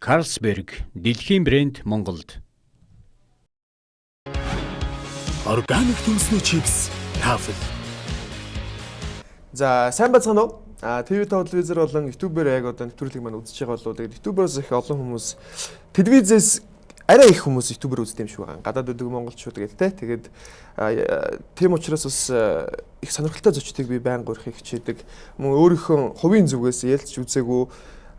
Carlsberg дэлхийн брэнд Монголд. Органик түнсний чипс тафл. За сайн байцгаана уу? ТV телевизээр болон YouTube-ээр яг одоо нэвтрүүлгийг маань үзэж байгаа болоо. Тэгээд YouTube-оос их олон хүмүүс телевизээс арай их хүмүүс YouTube-ээр үздэг юм шиг байгаа. Гадаад үдэг монголчууд гэдэг те. Тэгээд тийм учраас бас их сонирхолтой зочдыг би байнга урахыг хичээдэг. Мөн өөрийнхөө хувийн зүгээс ярилцж үзээгүй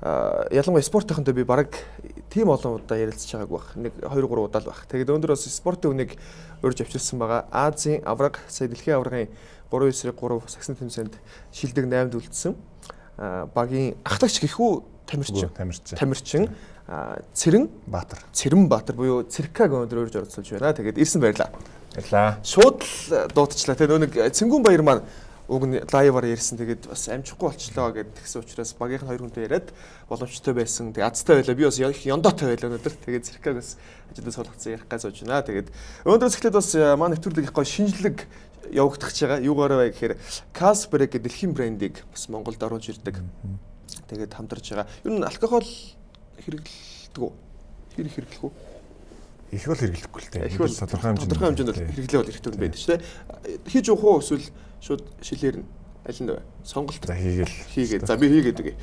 ялангуяа спортынхантай би бараг тийм олон удаа ярилцж байгааг баг. 1 2 3 удаа л баг. Тэгээд өндөр бас спортын үнийг урьж авчирсан байгаа. Азийн авраг, сая дэлхийн аврагын 3-9-3 сагсны тэмцээнд шилдэг 8-д үлдсэн. Багийн ахлагч гэхүү Тамирчин Цэрэн Баатар буюу Цэркаг өндөр урьж оролцуулж байна. Тэгээд ирсэн баярлаа. Баярлаа. Шууд л дуудчихлаа. Тэгээд нэг Цэнгүүн баяр маань уг нь лайваар ярьсан. Тэгээд бас амжихгүй болчлоо гэдгсэн учраас багийнх нь 2 хүнтэй яриад боломжтой байсан. Тэгээд азтай байлаа. Би бас ёндоотой байлаа өнөөдөр. Тэгээд Цэркаг бас ажилдаа суулгацсан ярих гай сууж байна. Тэгээд өнөөдрөөс эхлээд бас маань нэвтрүүлэг их гоё шинжлэг явагдах байгаа. Юугаар вэ гэхээр Carlsberg гэдэг дэлхийн брендийг бас Монголд оруулж ирдэг. Тэгээд хамтарч байгаа. Юу н алкогол хэрэглэдэг үү? Хэрэглэх үү? Их бол хэрэглэхгүй л дээ. Их бол тодорхой хэмжээнд хэрэглээ бол хэрэгтэй байдаг шүү дээ. Хийж явах уу эсвэл шууд шилээр нь аль нь вэ? Сонголт. За хийгээл. За би хийгээд өгье.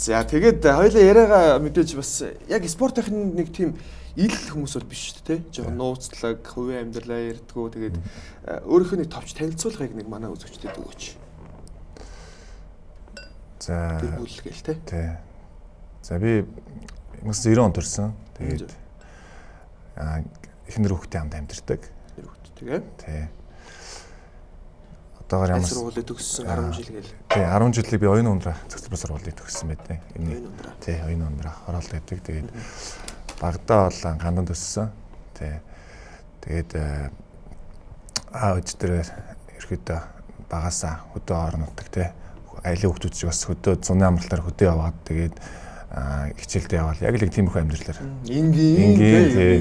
За тэгээд хоёулаа яриагаа мэдээж бас яг спортын нэг тийм ил хүмүүс бол биш шүү дээ. Жоо нууцлаг, хувийн амьдралаа ярьдгүү. Тэгээд өөрийнхөө нэг товч танилцуулгыг нэг манай үзэгчдэд өгөөч. За тэгүүлгээл те. Тий. За би 90 онд төрсэн. Тэгээд эхнэр хүүхдээ хамт амьдардаг. Тэгээ. Тий. Одоогоор ямар сургуулийг төгссөн 10 жил гээл. Тий, 10 жилийг би оюун ундраа цэцлэг сургуулийг төгссөн байдаг. Тий, оюун ундраа оролт гэдэг. Тэгээд Багдаа бол гандан төссөн. Тий. Тэгээд өчтөр ерөөдөө багасаа хөдөө орон нутаг тий. Айлын хүмүүс ч бас хөдөө зуны амралтаар хөдөө яваад тэгээд хичээлдээ явал яг л тийм их амьдралаар. Энгийн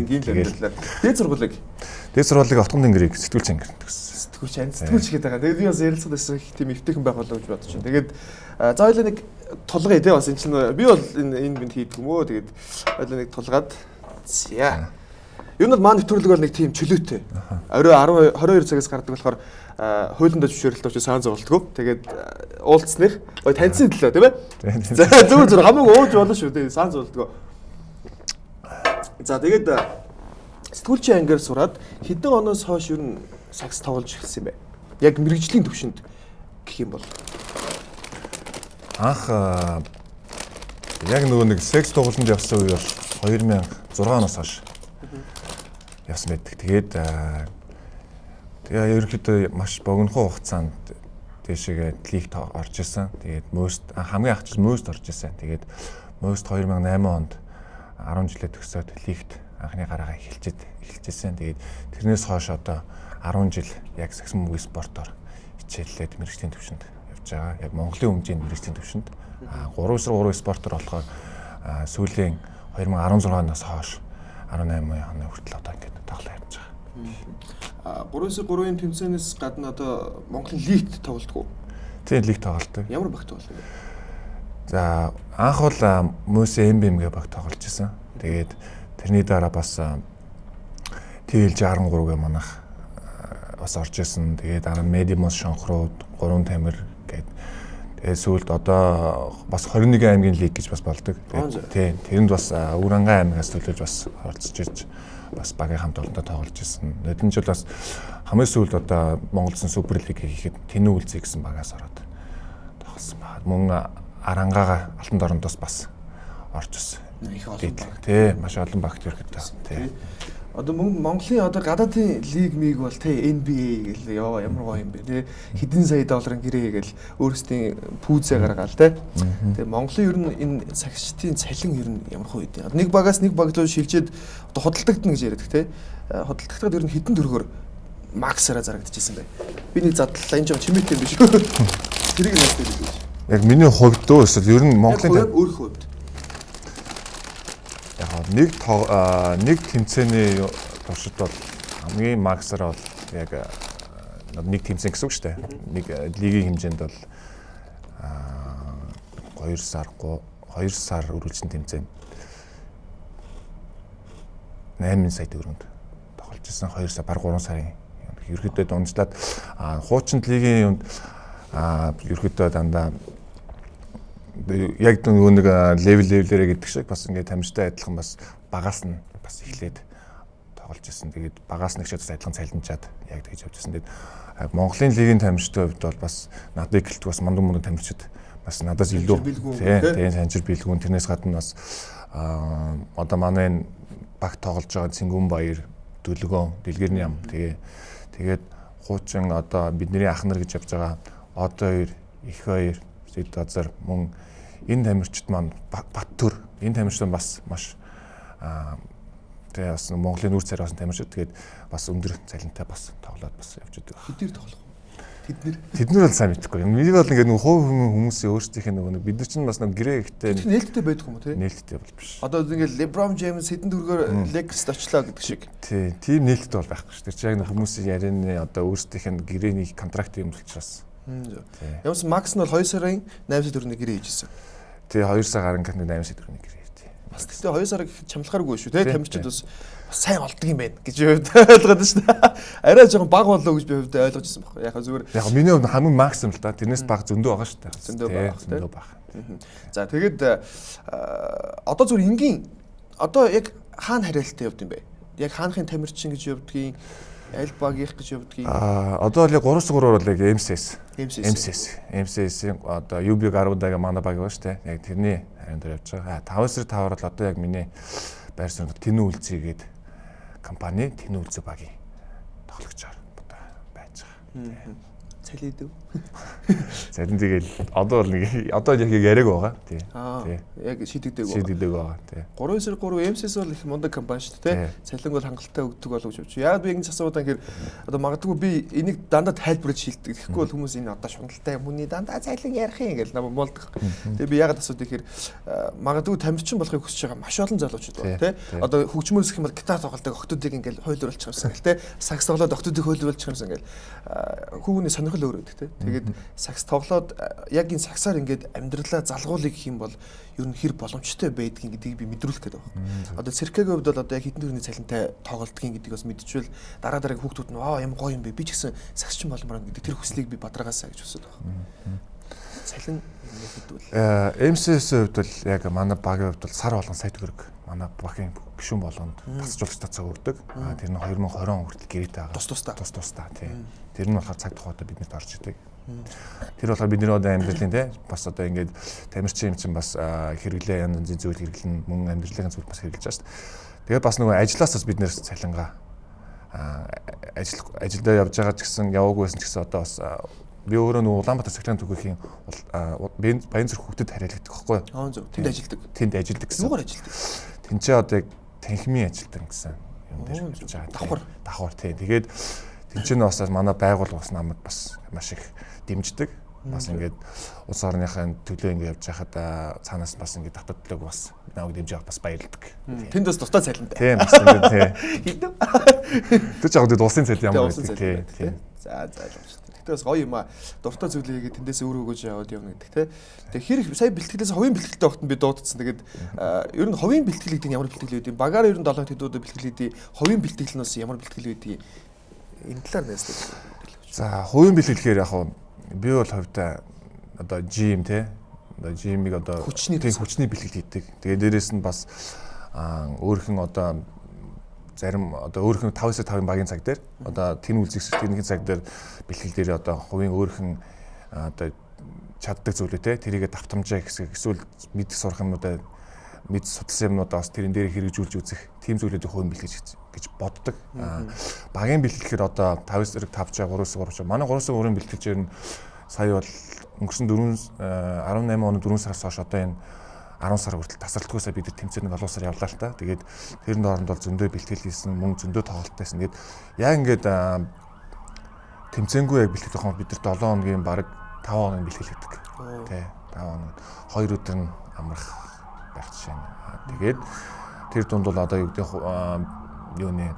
амьдралаар. Дээд сургуулийг Отгон тэнгэрийг сэтгүүлч ангир төгссөн. Сэтгүүлч гэдэг байгаа. Тэгээд би бас ярилцаад байсан их тийм эвтэйхэн байх болов гэж бодож байна. Тэгээд за хоёлаа нэг тулгая тий бас энэ чинь би бол энэ бинд хийдэг юм өө. Тэгээд хоёлаа нэг тулгаад зя. Юу нь маань нэвтрүүлэг бол нэг тийм чөлөөтэй. Орой 22 цагаас гардаг болохоор хуулиндаа зөвшөөрөлт авч саан зовлтгоо. Тэгээд уулзсных гоё таньсан төлөө тийм ээ. За зүгээр хамаагүй уулж болно шүү. Тэгээд саан зовлтгоо. За тэгээд сэтгүүлчийн ангиар сураад хэдэн оноос хойш ер нь сакс тоглож эхэлсэн юм бэ? Яг мэрэгжлийн төвшөнд гэх юм бол анх яг нөгөө нэг секс тоглолтод явсан үе бол 2006 оноос хойш явсан байдаг. Тэгээд ерөнхийдөө маш богинохон хугацаанд дэшегээ лигт орж исэн. Тэгээд Most хамгийн анхч Most орж исэн. Тэгээд Most 2008 онд 10 жилээ төгсөөд лигт анхны гараагаа эхэлжсэн. Тэгээд тэрнээс хойш одоо 10 жил яг сакс мөнгө спортоор хичээллээд мэрэгжлийн төвшөнд явж байгаа. Яг Монголын хэмжээнд мэрэгжлийн төвшөнд 3-3 спортоор болохоор сүүлийн 2016 оноос хойш 18 оны хүртэл одоо ингээд тоглоо явж байгаа. 3-3-ын тэмцээнээс гадна одоо Монголын лигт тоглолтгүй. Тийм лигт тоглолдог. Ямар багт тоглолдог вэ? За анх бол Мөсө МБМ-гээ багт тоглож исэн. Тэгээд тэрний дараа бас TL63 гээ манах бас орж исэн. Тэгээд дараа нь Медимос Шонхрууд 3 тамир гээд тэгээд сүүлд одоо бас 21 аймгийн лиг гэж бас болдог. Тийм тэрэнд бас Өврангай аймагаас төлөөлж бас оролцож ирж бас багийн хамт олонтой тоглож исэн. Хэдэн жил бас хамгийн сүүлд одоо Монголын супер лиг хийхэд Тэнүү үлзий гэсэн багаас ороод тоглосон байна. Мөн Арангаага Алтан дорндоос бас орж исэн. Их олон баг. Тий, маш олон багт ирэхэд. Тий. Одоо Монголын одоо гадаадын лиг миг бол тий NBA гэл яваа ямар гоё юм бэ тий. Хэдэн сая долларын гэрээ хийгээл өөрсдийн пүүзээ гаргаал тий. Тэгээ Монголын ер нь энэ цагчдын цалин ер нь ямар хөө үдэ. Одоо нэг багаас нэг баг руу шилжээд одоо худалдагдана гэж яриад тий. Худалдагдахад ер нь хэдэн төгрөгөөр максараа зарагдчихсан бай. Би нэг задлаа энэ жоо чимээтэй юм биш үү? Тэрийг нэстэй гэж. Яг миний хувьд дөө эсвэл ер нь Монголын өөрийнхөө хувьд нэг тэмцээний туршид бол хамгийн максараа бол яг нэг тэмцээн гэсэн үг шүү дээ. Нэг лигийн хэмжээнд бол 2 сар үргэлжлэн тэмцээн 8 сая төгрөнд тоглож ирсэн. 2 сар баг 3 сарын ерөөдөө дунджлаад хуучин лигийн юунд ерөөдөө дандаа яг нөгөө нэг левелээрээ гэдэг шиг бас ингээд тамирчтай адилхан бас багаас нь бас эхлээд тоглож ирсэн. Тэгээд багаас нэг ч бас адилхан цалинжаад яг тэгж явж ирсэн. Тэгээд Монголын лигийн тамирчдын хувьд бол бас надад гэлт бас мундаг тамирчид бас надаас илүү тийм санжир бэлгүүн тэрнээс гадна бас одоо манай багт тоглож байгаа Цингүн Баяр, Дөлгөөн, Дэлгэрний ам тэгээд хуучин одоо бидний ах нар гэж явж байгаа Од хоёр, Их хоёр, Сэд Газар мөн энэ тамирчид маань Баттөр энэ тамирчид бас маш тэгээ бас Монголын нүүр царай басан тамирчид тэгээд бас өндөр цалинтай бас тоглоод бас явж байгаа. Хэдээр тоглох вэ? Тэднэр бол сайн мэдэхгүй. Миний бол ингээд нөгөө хувь хүмүүсийн өөрсдийнх нь нөгөө бид нар чинь бас нөгөө гэрээ ихтэй нээлттэй байдаг юм уу те? Нээлттэй бол биш. Одоо ингээд LeBron James хэдэн төгрөгөөр Lakers-д очлоо гэдэг шиг. Тийм нээлттэй бол байхгүй шүү. Тэр чинь яг хүмүүсийн ярианы одоо өөрсдийнх нь гэрээний контракт юм болчихроос. Ямарс Макс нь бол 2 сарын 8 сая төгрөгийн гэрээ хийжсэн. Тий 2 сар гарan гэхэд 8 сая төгрөгийн гэрээ хийжээ. Бас тэгтээ 2 сар чамлахааргүй шүү те. Тамирчид бас сайн олдог юм байна гэж хувьд ойлгоод шүү дээ. Арай жоохон баг болоо гэж би хувьд ойлгож ирсэн байхгүй. Яг зүгээр. Яг миний хувьд хамгийн максимум л да. Тэрнээс баг зөндөө байгаа шүү дээ. Зөндөө баг. За тэгээд одоо зүгээр энгийн одоо яг хаана хариалттай явд юм бэ? Яг хаанхын тамирчин гэж явдгийг, аль багийнх гэж явдгийг. Одоо л 3-3 бол яг MCS-ийн одоо UB Garuda-гийн манай баг байгаа шүү дээ. Яг тэрний харин дээр явж байгаа. 5-5 бол одоо яг миний байр суурь Тэнүү үлзий гэдэг компани Тэнүү үлзий багийн тоглогчоор одоо байж байгаа. Цалин дэв. Зарим тэгэл одоо бол нэг одоо яг яриаг байгаа. Тий. Яг шийдэгдэг байгаа. Тий. 3-3 MCS бол их мундаг компани шүү дээ. Цалин бол хангалттай өгдөг болов гэж бодчих. Яг би ингэ асуудаг хэрэг одоо магадгүй би энийг дандаа тайлбарж шилдэг. Тэгэхгүй бол хүмүүс энэ одоо шуналтай юм үний дандаа цалин ярих юм гэж намайг молдог. Тэгээ би ягаад асуудаг хэрэг магадгүй тамирчин болохыг хүсэж байгаа маш олон залуучууд байна тий. Одоо хөгжмөөс гэх юм бол гитар тоглодог охтуудыг ингээл хойлруулчих юмсан гэл тий. Сакс тоглоод охтуудыг хойлруулчих юмсан гэл хүүний сонирхол өөр өгдөг тий. Тэгээд сакс тоглоод яг энэ саксаар ингээд амьдралаа залгуулъя гэх юм бол ер нь хэр боломжтой байдгийг гэдгийг би мэдрүүлэх гээд байгаа. Одоо циркагийн хувьд бол одоо яг хэдэн төгрөгийн цалинтай тоглолтгийн гэдгийг бас мэдчихвэл дараа дараагийн хүүхдүүд нь ямар гоё юм бэ? Би ч гэсэн саксчин болмоор гэдэг тэр хүслийг би бадрагаасаа гэж хүсэж байгаа. Цалин хэдвэл MCS-ийн хувьд бол яг манай багийн хувьд бол сар болгон сая төгрөг манай багийн гишүүн болгонд тасжуулагч тацаа өгдөг. Тэр нь 2020 он хүртэл гэрээтэй байгаа. Тус-тустай тий. Тэр нь болохоор цаг тухайдаа биднэрт орж идэг. Тэр болохоор бидний одоо амьдралын тий бас одоо ингээд тамирчин юм чинь бас хэрэглээ янз янзын зүйл хэрэглэн мөн амьдралын зүйл бас хэрэглэж байгаа шүү дээ. Тэгээд бас нөгөө ажлаасаас бид нэр цалингаа ажилдаа явж байгаа ч гэсэн яваагүй байсан ч гэсэн одоо бас би өөрөө нөгөө Улаанбаатар цахилгаан түгээхийн Баян зүрх хүүхдэд хариалагддаг байхгүй юу? Тэнд ажилдаг гэсэн. Юугаар ажилдаг? Тэнцээ одоо танхимын ажилтан гэсэн юм дээр явж байгаа. Давхар тий. Тэгээд тэнцэн бас манай байгууллага бас намайг бас маш их дэмждэг. Бас ингээд улс орныхаа төлөө ингээд явж байхад цаанаас бас ингээд татвар төлөөг бас намайг дэмжиж авах бас баярлдаг. Тэнд бас дуртай цалинтай. Тийм бас ингээд тий. Хэдэн. Тэг яг улсын цалин ямар байдаг тий. За бас гоё юм аа. Дуртай зүйлээ хийгээд тэндээс өөр өгөөж яваад явна гэдэг те. Тэгээ хэрэг сая бэлтгэлээс хувийн бэлтгэлтэй огт нь би дуудсан. Тэгээд ер нь хувийн бэлтгэл гэдэг нь ямар бэлтгэл вэ? Багаар ер нь 7 тэдүүд бэлтгэл хийдэг. Хувийн бэлтгэл нь бас ямар бэлтгэл вэ? Энэ талаар нэсдэг. За хувийн бэлтгэл гэхээр яг би бол хувьдаа одоо GM те. Одоо GM-ийг одоо хүчний бэлтгэл хийдэг. Тэгээ дээрэс нь бас өөрхөн одоо зарим одоо өөрхөн 5-5 багийн цаг дээр одоо тэн үлзэгсэл тэнийхэн цаг дээр бэлтгэл дээр одоо хувийн өөрхөн одоо чаддаг зүйлээ тэрийгэ давтамжаа эсвэл мэдэх сурах юмудаа мэд судалсан юмудаа бас тэрэн дээр хэрэгжүүлж үзэх тийм зүйлүүдийг хувийн бэлтгэж гэж боддог. Багийн бэлтгэхээр одоо 5 зэрэг 5 чаа 3-3 чаа манай 3-3-ын бэлтгэжээр нь сая бол өнгөрсөн 18 оны 4 сараас хойш одоо энэ 10 сар хүртэл тасралтгүйсээ бид тэмцээний олоосаар явлаа л та. Тэгээд тэрний оронд бол зөндөө бэлтгэл хийсэн, мөн зөндөө тоглолт байсан. Тэгээд яг ингээд тэмцээнгүй яг бэлтгэх юм бид нар 7 хоногийн бараг 5 хоногийн бэлтгэл хийдэг. Тэ 5 хоног 2 өдөр нь амрах байх жишээ. Тэгээд тэр дунд бол одоо юу гэдэг юуны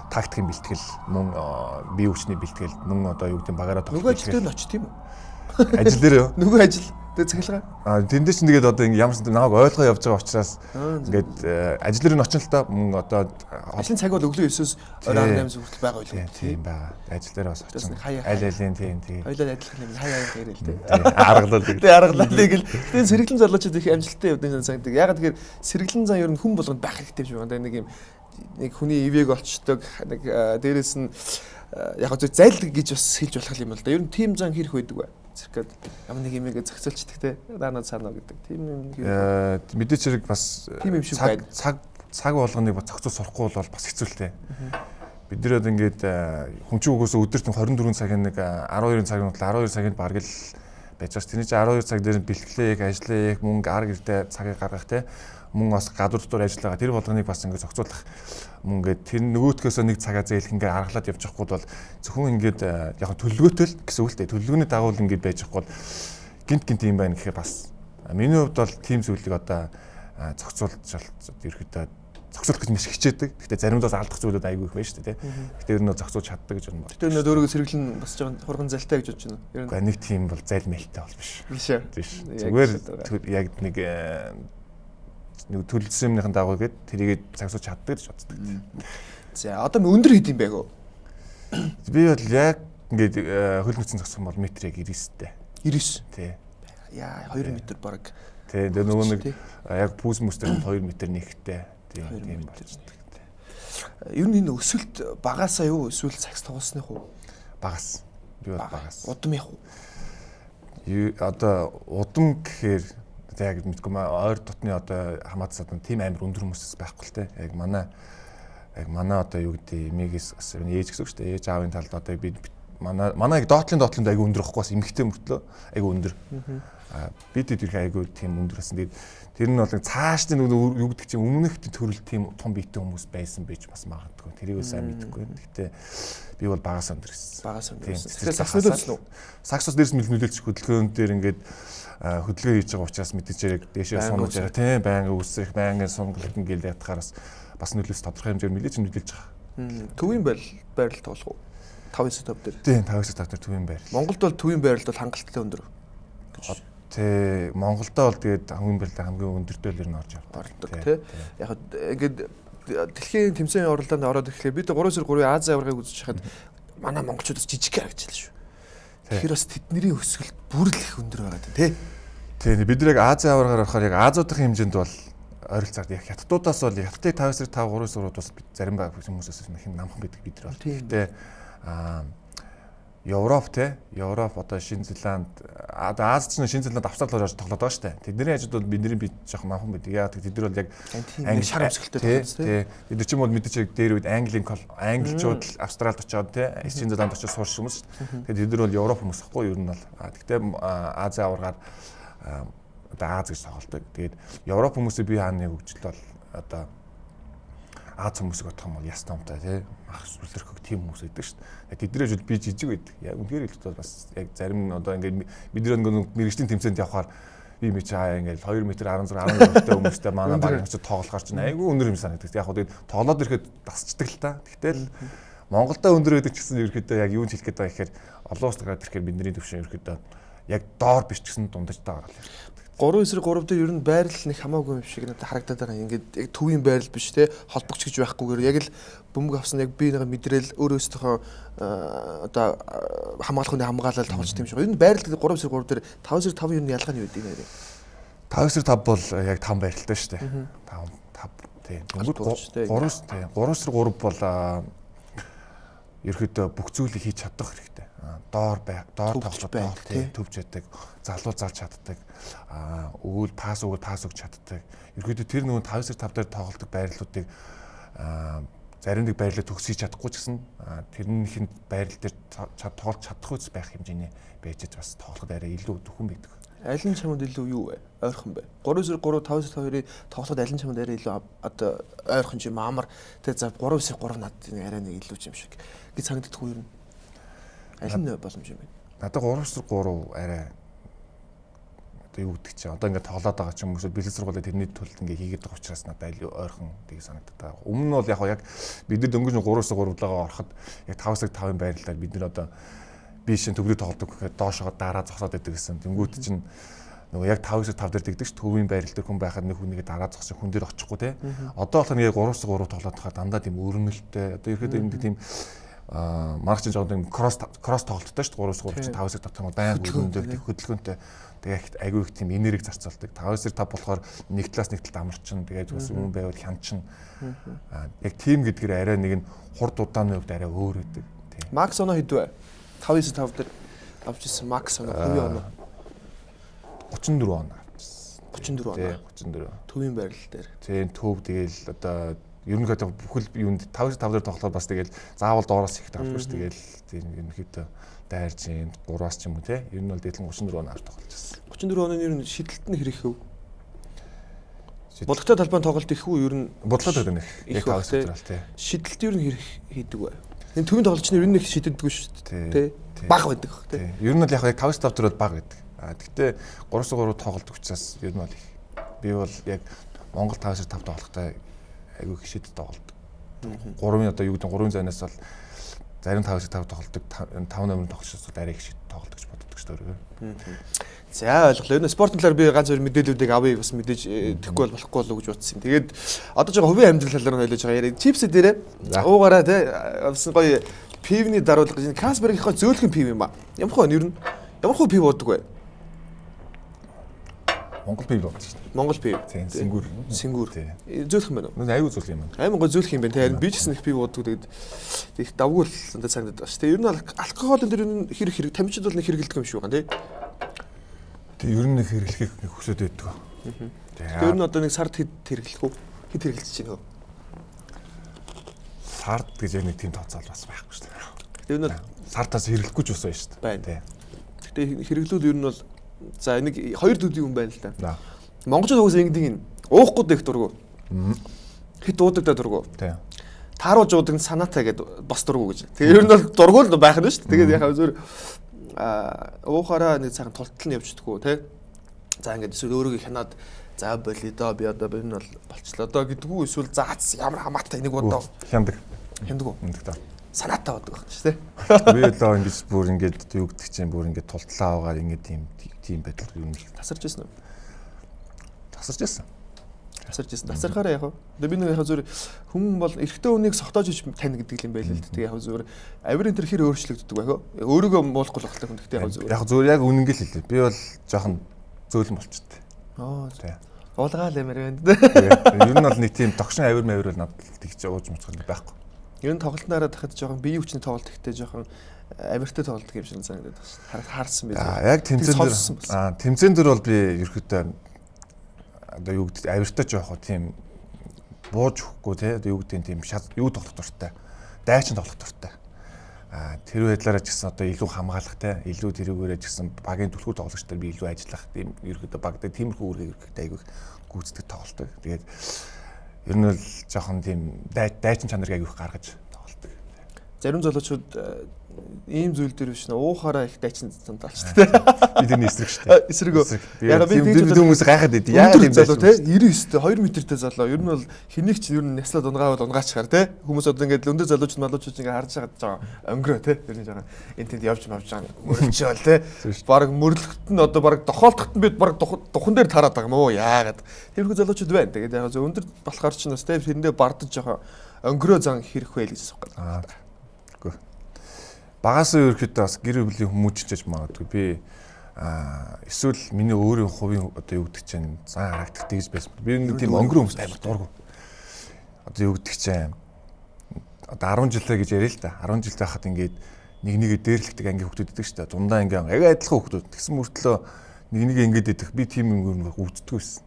тактикийн бэлтгэл, мөн бие хүчний бэлтгэл, мөн одоо юу гэдэг багаараа тоглох. Нөгөө ажил дээр нь очт юм уу? Ажил дээр юу? Нөгөө ажил. Тэгээ цахилгаан. Тэндээ чинь тэгээд одоо ингэ ямарсан намайг ойлгоо явж байгаа учраас ингээд ажил руу очно л та мөн одоо ажлын цаг бол өглөө 9-өөс оройн 8-аас хүртэл байгаа байлгүй. Тийм байгаа. Ажил дээр бас очно. Аль алийн тийм. Хоёлаа адилхан юм хаяа ярил тэ. Аргалал. Тэгээ аргалал гэл. Тэгээ сэргэлэн залуучууд их амжилттай явдаг санагддаг. Ягаад тэгэхээр сэргэлэн зан ер нь хүн болгонд байх хэрэгтэй юм шиг байна. Нэг хүний ивэг олчдог нэг дээрэс нь яг зөв зайлдаг гэж бас хэлж болох юм л да. Ер нь тим зан хэрэг байдаг бай. Циркад ямар нэг юмэг зохицуулчдаг те. Даанаа цаанаа гэдэг. Тим юм мэдээч хэрэг бас цаг болгоныг бас зохицуул сурахгүй бол бас хэцүүлтэй. Бид нэр одоо ингээд хүнчин өгөөсөө өдөрт 24 цагийн нэг 12 цагийн хугацаанд 12 цагийн бараг л байж байгаа. Тэний чинь 12 цаг дээр нь бэлтгэлээ яг ажиллаа яг мөнгө ар гэрдээ цагийг гаргах те. Мөн бас гадуур дотор ажиллагаа тэр болгоныг бас ингээд зохицуулах мөн ингээд тэр нөгөөдхөөсөө нэг цагаа зэйлэх ингээд аргалаад явж явахгүй бол зөвхөн ингээд яг төлөвлөгөөтэй л гэсэн үгтэй төлөвлөгөөний дагуу ингээд байж явахгүй бол гинт юм байна гэхээр бас миний хувьд бол team зүйлийг одоо зохицуулж ерөөхдөө зохицуулах гэж маш хичээдэг. Гэхдээ заримдаа алдах зүйлүүд айгүй их байна шүү дээ. Гэхдээ ер нь зохицуулж чаддаг гэж байна. Тэр нөө өөрийгөө сэргэлэн босч байгаа хурган залтай гэж бодож байна. Ер нь нэг team бол зайл мэлтэй бол биш. Биш ээ. Зүгээр яг нэг төлөвлөсөн юмныхан дагуу гээд тэрийг цагсууж чаддаг гэж боддог. За одоо өндөр хэд юм бэ гоо? Би бол яг ингээд хөл нүцэн зогсох юм бол метр яг 99-тэй. 99. Тий. Яа 2 м бараг. Тий. Тэгээ нөгөө нэг яг пүүс мөстөр 2 м нэгтэй. Тийм болчихдог. Ер нь энэ өсөлт багасаа юу эсвэл цагс тоглосны хуу? Багас. Би бол багас. Удам яг уу? Одоо удам гэхээр яг мэдгүй маа ойр дотны одоо хамаатас одоо тийм амар өндөр хүмүүс байхгүй л те. Яг манай одоо юу гэдэг эмээгээс ээж гэсэн үг шүү дээ. Ээж аавын талд одоо би манай яг доотлын айгүй өндөр байхгүй бас эмэгтэй мөртлөө айгүй өндөр. Бид их айгүй тийм өндөр байсан. Тэгээд тэр нь бол цааш нь юу гэдэг чинь өмнөх төрөл тийм том биетэй хүмүүс байсан байж бас магадгүй. Тэрийг сайн мэдэхгүй. Гэхдээ би бол багаас өндөр гэсэн. Багаас өндөр гэсэн. Тэгэхээр сакс нөлөөлсөн үү? Саксус дээрс нөлөөлж хөдөлгөөн дээр ингээд хөдөлгөөн хийж байгаа учраас мэдээж хэрэг дээшээ сунаж яриа тийм байнга үсрэх, байнга сунгалт ингээл ятгахаас бас нөлөөс тодорхой хэмжээр нөлөөж нөлөөлж байгаа. Төвийн байрал тоглох уу? 5-9 төв дээр. Тийм 5-9 төв дээр төвийн байрал. Монголд бол төвийн байралд бол хангалттай өндөр. Тий, Монголдоо бол тэгээд төвийн байрал хамгийн өндөртөл ер нь орж ордог тий. Яг ингээд дэлхийн тэмцээний оролдоонд ороод ирэхлээр бид 3-3 Азийн аваргыг үзэж хахад манай монголчуудаас жижиг харагдчихлаа шүү. Тэгэхээр бас тэдний өсөлт бүр л их өндөр байгаа тий. Тий, бид нэг Азийн аваргаар орохоор яг Азиудын хэмжээнд бол ойролцоогд яг хятадуудаас бол хятадыг 5-5 3-3-ууд бас зарим хүмүүсээс их намхан байдаг бид нар бол. Гэхдээ Европ одоо Шинэ Зеланд одоо Азид ч Шинэ Зеланд авцал орж тоглоод байгаа шүү дээ. Тэдний ажид бол бидний би жоохон намхан байдаг. Яа тэд нар бол яг англи шар өмсгөлтэй тоглож тий. Бид нар ч юм бол мэдээж дээр үед англичууд Австралид очоод тий Шинэ Зеланд очоод суурч хүмүүс шүү дээ. Тэгээд тэд нар бол Европ хүмүүс ахгүй ер нь бол. Гэхдээ Азийн аваргаар одоо Аз гэж тоглолдог. Тэгээд Европ хүмүүсээ би хааны хөгжил бол одоо Аз хүмүүсийг бодох юм бол яс томтой тий ах сүлэрхэг тийм хүмүүс байдаг шүү дээ. Тэднэрээс бол би жижиг байдаг. Яг үнээр хэлэхэд бол бас яг зарим одоо ингээд бид нэг мэрэгжлийн тэмцээнд явхаар би мэ чаа ингээд 2 м 16 17-тэй хүмүүстэй манай баг очиж тоглохоор чинь айгүй өнөр юм санагддаг. Яг хөө тэгээд тоглоод ирэхэд тасчдаг л та. Тэгтэл Монголдоо өндөр байдаг ч гэсэн ерөөхдөө яг юу ч хэлэх гээд байгаа гэхээр олон улсад гараад ирэхээр бидний төвшин ерөөхдөө яг доор биш ч гэсэн дундаж таагаар л. 3-9-3 дээр ер нь байрал нэг хамаагүй юм шиг надад харагдаад байгаа. Ингээд яг төвийн байрал биш те холбогч гэж байхгүйгээр яг л бөмбөг авсан яг би нэг мэдрэл өөрөөсөө одоо хамгаалахын хамгаалал тоглож тийм шиг. Ер нь байрал 3-9-3 дээр 5-9-5 ер нь ялгаа нь юу гэдэг нэрээ. 5-9-5 бол яг 5 байралтай шүү дээ. 5 тийм. 3-3 бол ерөөдөө бүх зүйлийг хийж чадах хэрэгтэй. Доор тоглох байх, төвж яддаг, залуу залж чаддаг, өгөөл пас өгч чаддаг. Ерөөдөө тэр нөгөө 5-5 дээр тоглолдог байрлалуудыг зарим нэг байрлал төгсөж чадахгүй ч гэсэн тэрнийхэн байрлал дээр тоглож чадах үс байх хэмжээний байж бас тоглоход арай илүү дөхөн байдаг. Аль нь чамд илүү юу вэ? Ойрхон бай. 3-3 5-2-ыг тоглоход аль нь чамд арай илүү одоо ойрхон юм амар тэг за 3-3 надад арай нэг илүү юм шиг. Гэж санагддаг уу ер нь? Аль нь боломж юм бэ? Надад 3-3 арай одоо юу гэдэг чинь одоо ингээд тоглоод байгаа ч юм уу бэлэн сургуулаа тэрний төлд ингээд хийгээд байгаа учраас надад аль ойрхон тийг санагддаг. Өмнө нь бол яг бид нар дөнгөж 3-3-аагаа ороход яг 5-5-ын байрлалаар бид нар одоо би шин төвлөрөө тоглодог гэхэд доошоо дараа зогсоод байдаг гэсэн. Тэнгүүт чинь нөгөө яг 5-5 дээр дэгдэг ш төвийн байрал дээр хүн байхад нэг хүнийг дараа зогсох хүн дээр очихгүй те. Одоо болохоор яг 3-3 тоглоод тахад дандаа тийм өрнөлттэй. Одоо ихэд энэ тийм маркчин жоохон кросс тоглолттой ш 3-3 5-5 тоглох юм баян өрнөлттэй хөдөлгөөнтэй. Тэгээ их айгүй их тийм энерги зарцуулдаг. 5-5 болохоор нэг талаас нэг талд амарчин тэгээд бас өмнө байвал хянчин. Яг тим гэдгээр арай нэг нь хурд удааны хувьд арай өөр өгдөг. Макс оноо хэдвэ? 5-5 дээр авчихсан Макс оноо хувийн оноо 34 он авчихсан. 34 оноо. 34. Төвийн байрал дээр. Тийм төв тэгэл одоо ерөнхийдөө бүхэл юунд 5-5 дээр тоглоход бас тэгэл заавал доороос их тоглох ш тэгэл тийм ерөнхийдөө дайрч юм 3-аас ч юм уу те. Ер нь бол дээдлэн 34 он авч тоглож байсан. 34 оны ер нь шидэлт нь хэрэг хөв. Бодлоготой талбайн тоглолт их үү ер нь бодлоготой гэдэг нь яг 5 дээр те. Шидэлт ер нь хэрэг хийдэг бай. Энэ төвийн тоглолч нь ер нь их шидэлдэггүй шүү дээ. Тэ. Бага байдаг те. Ер нь бол яг 5-5 дээр бол бага байдаг. Гэхдээ 3-3 тоглолт учраас ер нь бол их. Би бол яг Монгол 5-5 тоглохтой айгүй их шидэлт тоглолт. 3-ын одоо юу гэдэг 3-ын зайнаас бол зарим 5-5 тоглолтог 5 номерын тоглолчдод бол арай их шидэлт тоглолт гэж боддог шүү дээ. За ойлголоо. Энэ спортын талаар би ганц хоёр мэдээллүүдийг авъя бас мэдээж тэхгүй бол болохгүй болов гэж бодсон. Тэгээд одоо жоо хувийн амьдрал талаар нь ойлож байгаа яриа. Чипс дээрээ уугаараа те авсан гоё пивний даруулга гэж Каспергийн хоо зөөлхөн пив юм а. Ямар хөө нэр нь ямар хөө пив уудаг вэ? Монгол пив уудаг шүү дээ. Монгол пив. Тийм сингүр. Сингүр. Зөөлхөн байна уу? Аюу зөөлх юм байна. Аймаг гоё зөөлх юм байна те. Харин би ч гэсэн их пив уудаг тэгээд их давгүй л сандаа цагдаад байна шүү дээ. Ер нь алкоголын дээр нь хэрэг тамирчид бол нэг хэрэгэлдэг юм шүү гэн те. Тэг ер нь хэрэглэхийг хүсэж байдаг. Тэр нь одоо нэг сард хэд хэрэглэх үү? Хэд хэрэглэж чинь хөө? Сард гэж яг нэг тийм тооцоол бас байхгүй шүү дээ. Тэр нь сартаас хэрэглэхгүй ч усаа шүү дээ. Байна. Гэтэ хэрэглүүл ер нь бол за нэг хоёр төдий юм байна л да. Монголчууд уус ингэдэг юм. Уухгүй дэх дургу. Хэд уудагдаа дургу. Тийм. Тааруулж уудаг санаатай гэдэг бас дургу гэж. Тэгээ ер нь бол дургу л байх нь шүү дээ. Тэгээд яхаа зөв уухаараа нэг цагаан тултал нь явчихдаггүй тий. За ингээд эсвэл өөрийгөө хянаад за болио доо би одоо энэ бол болчлоо доо гэдгүү эсвэл заац ямар хамаатай энийг бодоо хяндаг. Хяндаг уу? Хяндаг та. Санаатай бодог байна шүү дээ. Би л ингэж бүр ингэж юу гэдэг чинь бүр ингэж тултлаа аваад ингэ тийм байдал юм л тасарч ирсэн үү? Тасарч ирсэн. Тасархаараа яг. Одоо би нэг яг зөв хүн бол эрэгтэй хүнийг согтоож ич тань гэдэг юм байл л дээ. Яг зөв авирын тэр хэр өөрчлөгддөг байх. Өөрийгөө муулахгүй л ахлах хүн гэхдээ яг зөв. Яг зөв яг үнэн гэл хэлээ. Би бол жоохон зөөлөн болчихтой. Тий. Уулгаал юмэр байна. Ер нь бол нэг тийм тогшин авир мавир бол надад тэгж ууж муцах юм байхгүй. Ер нь тоглолтнаараа тахад жоохон бие хүчний тоглолт ихтэй жоохон авиртай тоглолт юм шиг санагдаад байна. Харсан биз. Яг тэмцээн дээр бол би ерөөхдөө одоо юу гэдэг авиртай жоох тийм бууж өгөхгүй те одоо юу гэдэг тийм юу тоглох дуртай. Дайчин тоглох дуртай. Тэр байдлаараа ч гэсэн одоо илүү хамгаалахтай, илүү тэрүүгээрээ ч гэсэн багийн түлхүүр тоглогчдод би илүү ажиллах тийм ерөөхдөө багтай тиймэрхүү үүрэг хэрэгтэй айгүй гүйцэтгэх тоглолт. Тэгээд ер нь л жоохон тийм дайчин чанарыг айгүй гаргаж тоглолт. Зарим залуучууд ийм зүйл дээр биш нэ уухаараа их дайчин цанталч тээ. Би тэрний эсрэг шүү дээ. Эсрэг. Яг би хүмүүс гайхаад байдیں۔ Яг юм залуу те 99-тэй 2 м-тэй залуу. Ер нь бол хэнийг ч ер нь няслаад унгаавал унгаачихаар те. Хүмүүс одоо ингээд өндөр залуучууд малуучууд ингээд харж байгаа жаа өнгөрөө те. Ер нь жаа энэ тэнд явж мавж байгаа мөрөлчөөл те. Бараг мөрлөхт нь одоо бараг дохоолтохт нь бид бараг духан дээр тараад байгаа юм уу яагаад. Тэрхүү залуучууд байна. Тэгээд яг зөв өндөр болохоор ч бас те тэрэндээ бардаж жаа өнгөрөө зан хэрэг вэ гэж асуух гэдэг. Багаас ерөөхдөө бас гэр бүлийн хүмүүжчж магадгүй би эсвэл миний өөрийн хувийн одоо юу гэдэг чинь зан харагдах тэгж байсан. Би нэг тийм өнгөрөө хүмүүс амар дургу. Одоо юу гэдэг чинь одоо 10 жилээ гэж яриа л да. 10 жил байхад ингээд нэгээ дээрлэгдэг анги хүмүүс иддэг шүү дээ. Дундаа ингээ яг адилхан хүмүүс. Тэгсэн мөртлөө нэг ингээд идэх би тийм өнгөрөө өвддөг байсан.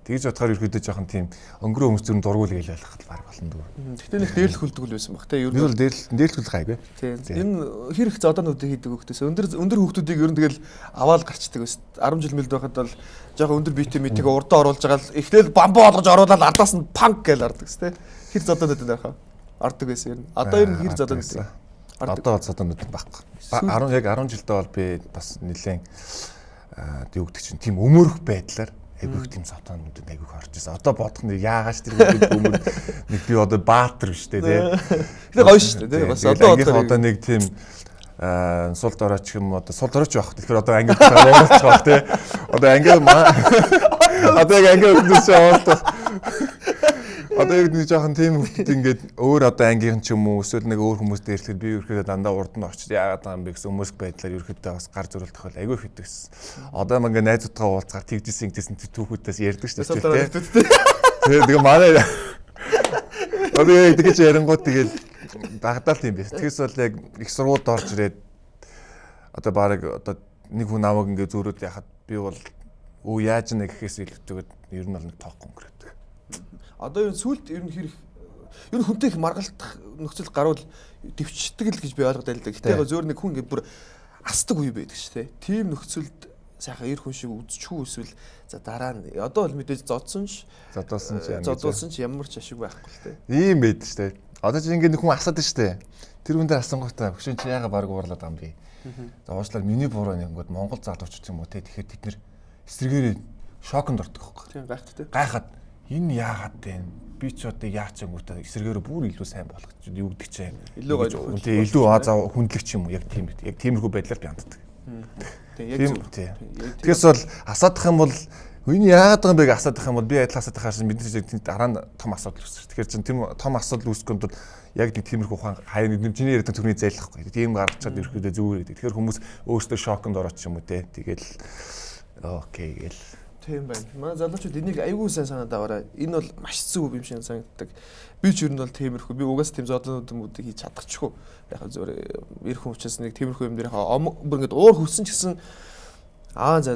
Тэгж бодохоор ерөөдөө жоохон тийм өнгөрөө хүмүүс зүрх дургуул гэж ойлгох баг болно дөө. Гэхдээ нэг дээрлэх хүлдэг л байсан баг те. Ер нь дээрлэх хайгүй. Тийм. Энэ хэрэг зодоонуудыг хийдэг хүмүүсээс өндөр хүмүүсийг ер нь тэгэл аваад гарчдаг байсан. 10 жил мэлд байхад бол жоохон өндөр биетэй мэтийг урдаа оруулж байгаа л эхлээл бамбуу олгож оруулаад ардаас нь панк гэж арддаг те. Хэр зодоонууд энэ байхаа. Ардаг байсан ер нь. Одоо ер нь хэр зодоонууд вэ? Одоо зодоонууд байхгүй. 10 жилдээ бол би бас нэлээд юу гэдэг чинь тийм өмөрөх байдлаар айгүйх тийм сотонууд айгүйх орж ирсэн. Одоо бодох нь яагааш тэр хүмүүс нэг би одоо баатар биш үү те. Тэгээ гоё шүү дээ те. Бас одоо нэг тийм сул доройч юм одоо сул доройч байх. Тэгэхээр одоо анги монголч байх тий. Одоо анги одоо яг анги үүднээс яваад одоо яг нэг жоохон тийм хүмүүс ингээд өөр одоо ангийнхан ч юм уу эсвэл нэг өөр хүмүүстэй ирэхэд би ерөөхдөө дандаа урд нь очиж яагаад байгаа юм бэ гэсэн өмөрсг байдлаар ерөөхдөө бас гар зөрүүл тохиол айгүй их хэвдэгсэн. Одоо маа ингээд найзуудтайгаа уулзгаар тэгжсэн түүхүүдээс ярьдаг шүү дээ тий. Тэгээ манай одоо яг тэгэж ярингууд тэгэл багдаалт юм биш. Тэгээс бол яг их сургуульд орж ирээд одоо баг одоо нэг хүн намайг ингээд зөөрөөд яхад би бол яаж нэг гэхээс илүүтэйгээр ер нь бол нэг тоохгүй өнгөрөөдөг. Одоо энэ сүлд ер нь хэрэг ер нь хүнтэй их маргалдах нөхцөл гарвал дэвчдэг л гэж би ойлгоод байлаа. Гэтэ яг зөөр нэг хүн ингээд бүр асдаг үе байдаг шүү дээ. Тим нөхцөлд сайхан эр хүн шиг үзчихгүй эсвэл за дараа нь одоо бол мэдээж зодсон ч ямар ч ашиг байхгүй л дээ. Ийм байд шүү дээ. Одоо чи ингээд нэг хүн асаад шүү дээ. Тэр хүн дээр асангуудаа хөшөө чи яага баг уурлаад байгаа юм бэ? За уучлаарай миний буруу нэгэнгүүд Монгол залуучууд юм уу те. Тэгэхээр тэд нэр эсрэгээрээ шоконд ордог байхгүй. Тийм гайхдаг. Гайхаад энэ яагаад вэ? Би ч одоо яач ангуудаа эсрэгээрээ бүр илүү сайн болгох гэж юу гэдэг чинь илүү гоё. Тэгээ илүү хүндлэгч юм уу? Яг тиймэрхүү байдлаар би ханддаг. Тийм. Тэгээс бол асаадах юм бол энэ яагаад байгаа юм бэ гэж асаадах юм бол би адилхан асаадах хашаа бидний дараа нь том асуудал үүсэж. Тэгэхээр чинь тийм том асуудал үүсгэхэд бол яг нэг тиймэрхүү ухаан хаяа нэг чиний яриад төрний зайлахгүй. Тийм гаргаж чад ирэхдээ зүгээр. Тэгэхээр хүмүүс өөрсдөө шоконд ороод ч юм уу те. Тэгэл окей гэл. Тийм байна. Манай залуучууд энийг айгүй сайн санаад аваарай. Энэ бол маш зөв юм шиг санагддаг. Би ч ер нь бол тиймэрхүү. Би угаас тийм зоднуудыг хийж чадчихгүй. Яг зөвөр эр хүн учраас нэг тиймэрхүү юм дээрээ бүр ингээд уур хөвсөн ч гэсэн за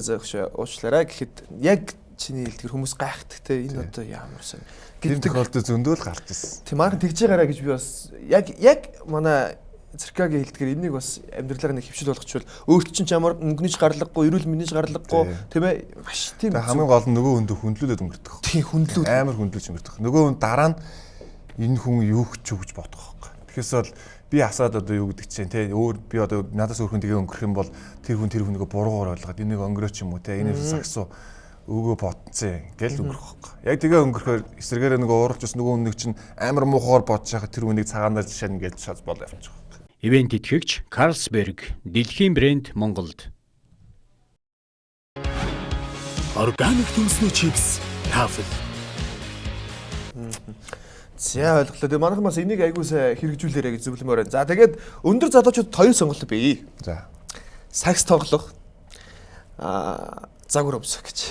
уучлаарай гэхэд яг чиний хэлдгэр хүмүүс гайхдаг те. Энэ одоо ямар сайн. Тэр тохиолдолд зөндөөл гарч ирсэн. Тийм маань тэгж байгаарай гэж би бас яг манай циркагийн хэлдгэр энийг бас амьдралаараа нэг хөвшил болгочвол өөрт чинь ч ямар мөнгөний гарлаггүй, эрүүл мэндийн гарлаггүй тийм ээ маш тийм хамгийн гол нь нөгөө хүнд хөндлүүлээд өнгөрдөг. Тийм хөндлүүд амар хөндлөж өнгөрдөг. Нөгөө хүн дараа нь энэ хүн юу ч гэж бодох байхгүй. Тэгэхээс бол би асаад одоо юу гэдэг чинь те өөр би одоо надаас өөр хүн тэгээ өнгөрөх юм бол тэр хүнийг буруугаар ойлгоод энийг өнгөрөөч юм уу те энэ сагсуу өгөө потцээ гэл өнгөрөх байхгүй. Яг тэгээ өнгөрөхөөр эсрэгээрээ нөгөө ууралж ус нөгөө хүн нэг чинь амар муухайгаар бодож байгаа тэр хүнийг цагаанаар жишээ нь гэж шал бол явчих. Ивент итгэгч Carlsberg, дэлхийн брэнд Монголд. Органик төмсний чипс, тафл. За ойлголоо. Тэгээ манайхан бас энийг айгуу сайн хэрэгжүүлээрэй гэж зөвлөмөр байна. За тэгээд өндөр залуучууд хоёр сонголт бий. За. Сакс тоглох. Загвар өмсөх гэж.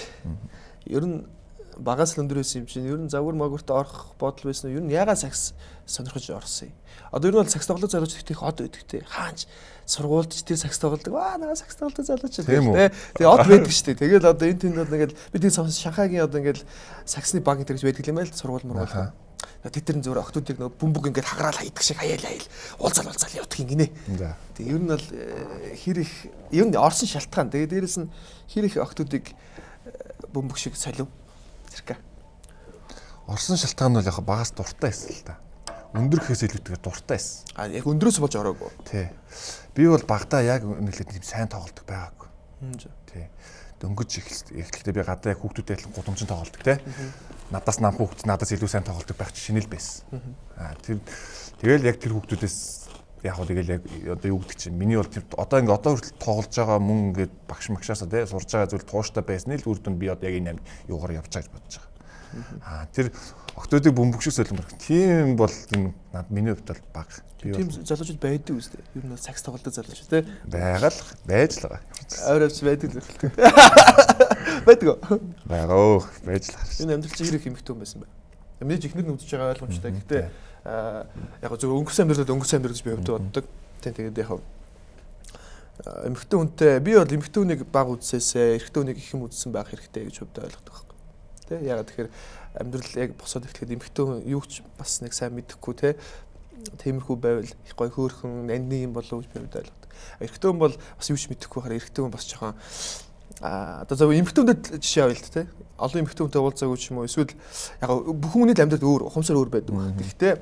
Ер нь багаас л өндөр байсан юм чинь ер нь загвар магварт орох бодол байсан нь ер нь ягаад сакс сонирхож орсон юм. Одоо ер нь бол сакс тоглох залууч их од байдаг те. Хаач сургуульд ч тэр сакс тоглодог. Наа сакс тоглох залууч те. Тэгээ од байдаг шүү дээ. Тэгэл одоо энэ тэнд бол ингээл би тийм Шанхайгийн одоо ингээл саксны баг энэ гэж байдаг юм байл сургууль мөрөөл. Тэдэрэн зөвөр охтуудыг нөгөө бөмбөг ингээд хагараал хайдаг шиг хаяал уулзаал явдаг юм гинэ. Тэгээ ер нь бол хэр их ер нь орсон шалтгаан. Тэгээ дээрэс нь хэр их охтуудыг бөмбөг шиг солив. Цирка. Орсон шалтгаан нь бол яг багаас дуртай байсан л да. Өндөр гэхээс илүүтэйгээр дуртай байсан. Яг өндрөөс болж ороогүй. Тий. Би бол багтаа яг үнэхээр тийм сайн тоглолдог байгаагүй. Тий. Дөнгөж эхлэхдээ би гадаа яг хүүхдүүдтэй адилхан гудамжин тоглолдог те. Надаас нам хүүхд надаас илүү сайн тоглолдог байх шинэл байсан. Тэгэл яг тэр хүүхдүүдээс яг тэгэл яг одоо юу гэдэг чинь миний бол тэр одоо хүртэл тоглож байгаа мөн ингээд багш магшаасаа те сурж байгаа зүйл тууштай байсан л үр дүнд би одоо яг энэ юугаар явж байгаа гэж бодож байгаа. Тэр охтуудыг бөмбөг шиг солимор. Тийм бол энэ миний хувьд бол баг. Тийм залуучууд байдаг үстэй. Ер нь сакс тоглодог залуучууд те. Байгаад байж л байгаа. Ойрооч байдаг л хэлдэг. Байдаг. Байгаа байж л гарсан. Энэ амьдрал чинь хэрэг хэмхтэн байсан бай. Мэдээж ихнэр нь үзэж байгаа ойлгомжтой. Гэхдээ яг зөв өнгөрсөн амьдрал гэж би хувьд боддог. Тэгээд яг эмхтэн хүнтэй би бол эмхтэн хүнийг баг үзсээсээ эрэгтэн хүнийг их юм үзсэн байх хэрэгтэй гэж хувьд ойлгодог байхгүй. Тэ ягаад тэгэхээр амьдрал яг босоод эхлэхэд эмхтэн юу ч бас нэг сайн мэдэхгүй те. Тиймэрхүү байвал их гой хөөрхөн нандин юм болов уу гэж би хувьд ойлгодог. Эрэгтэн хүн бол бас юу ч мэдэхгүй хараа эрэгтэн хүн бас жоохон одоо зөв эмхтэн хүндэд жишээ авъя л те. Олон эмхтэн хүнтэй уулзаагүй ч юм уу эсвэл яг бүх хүний амьдрал өөр ухамсар өөр байдаг. Гэхдээ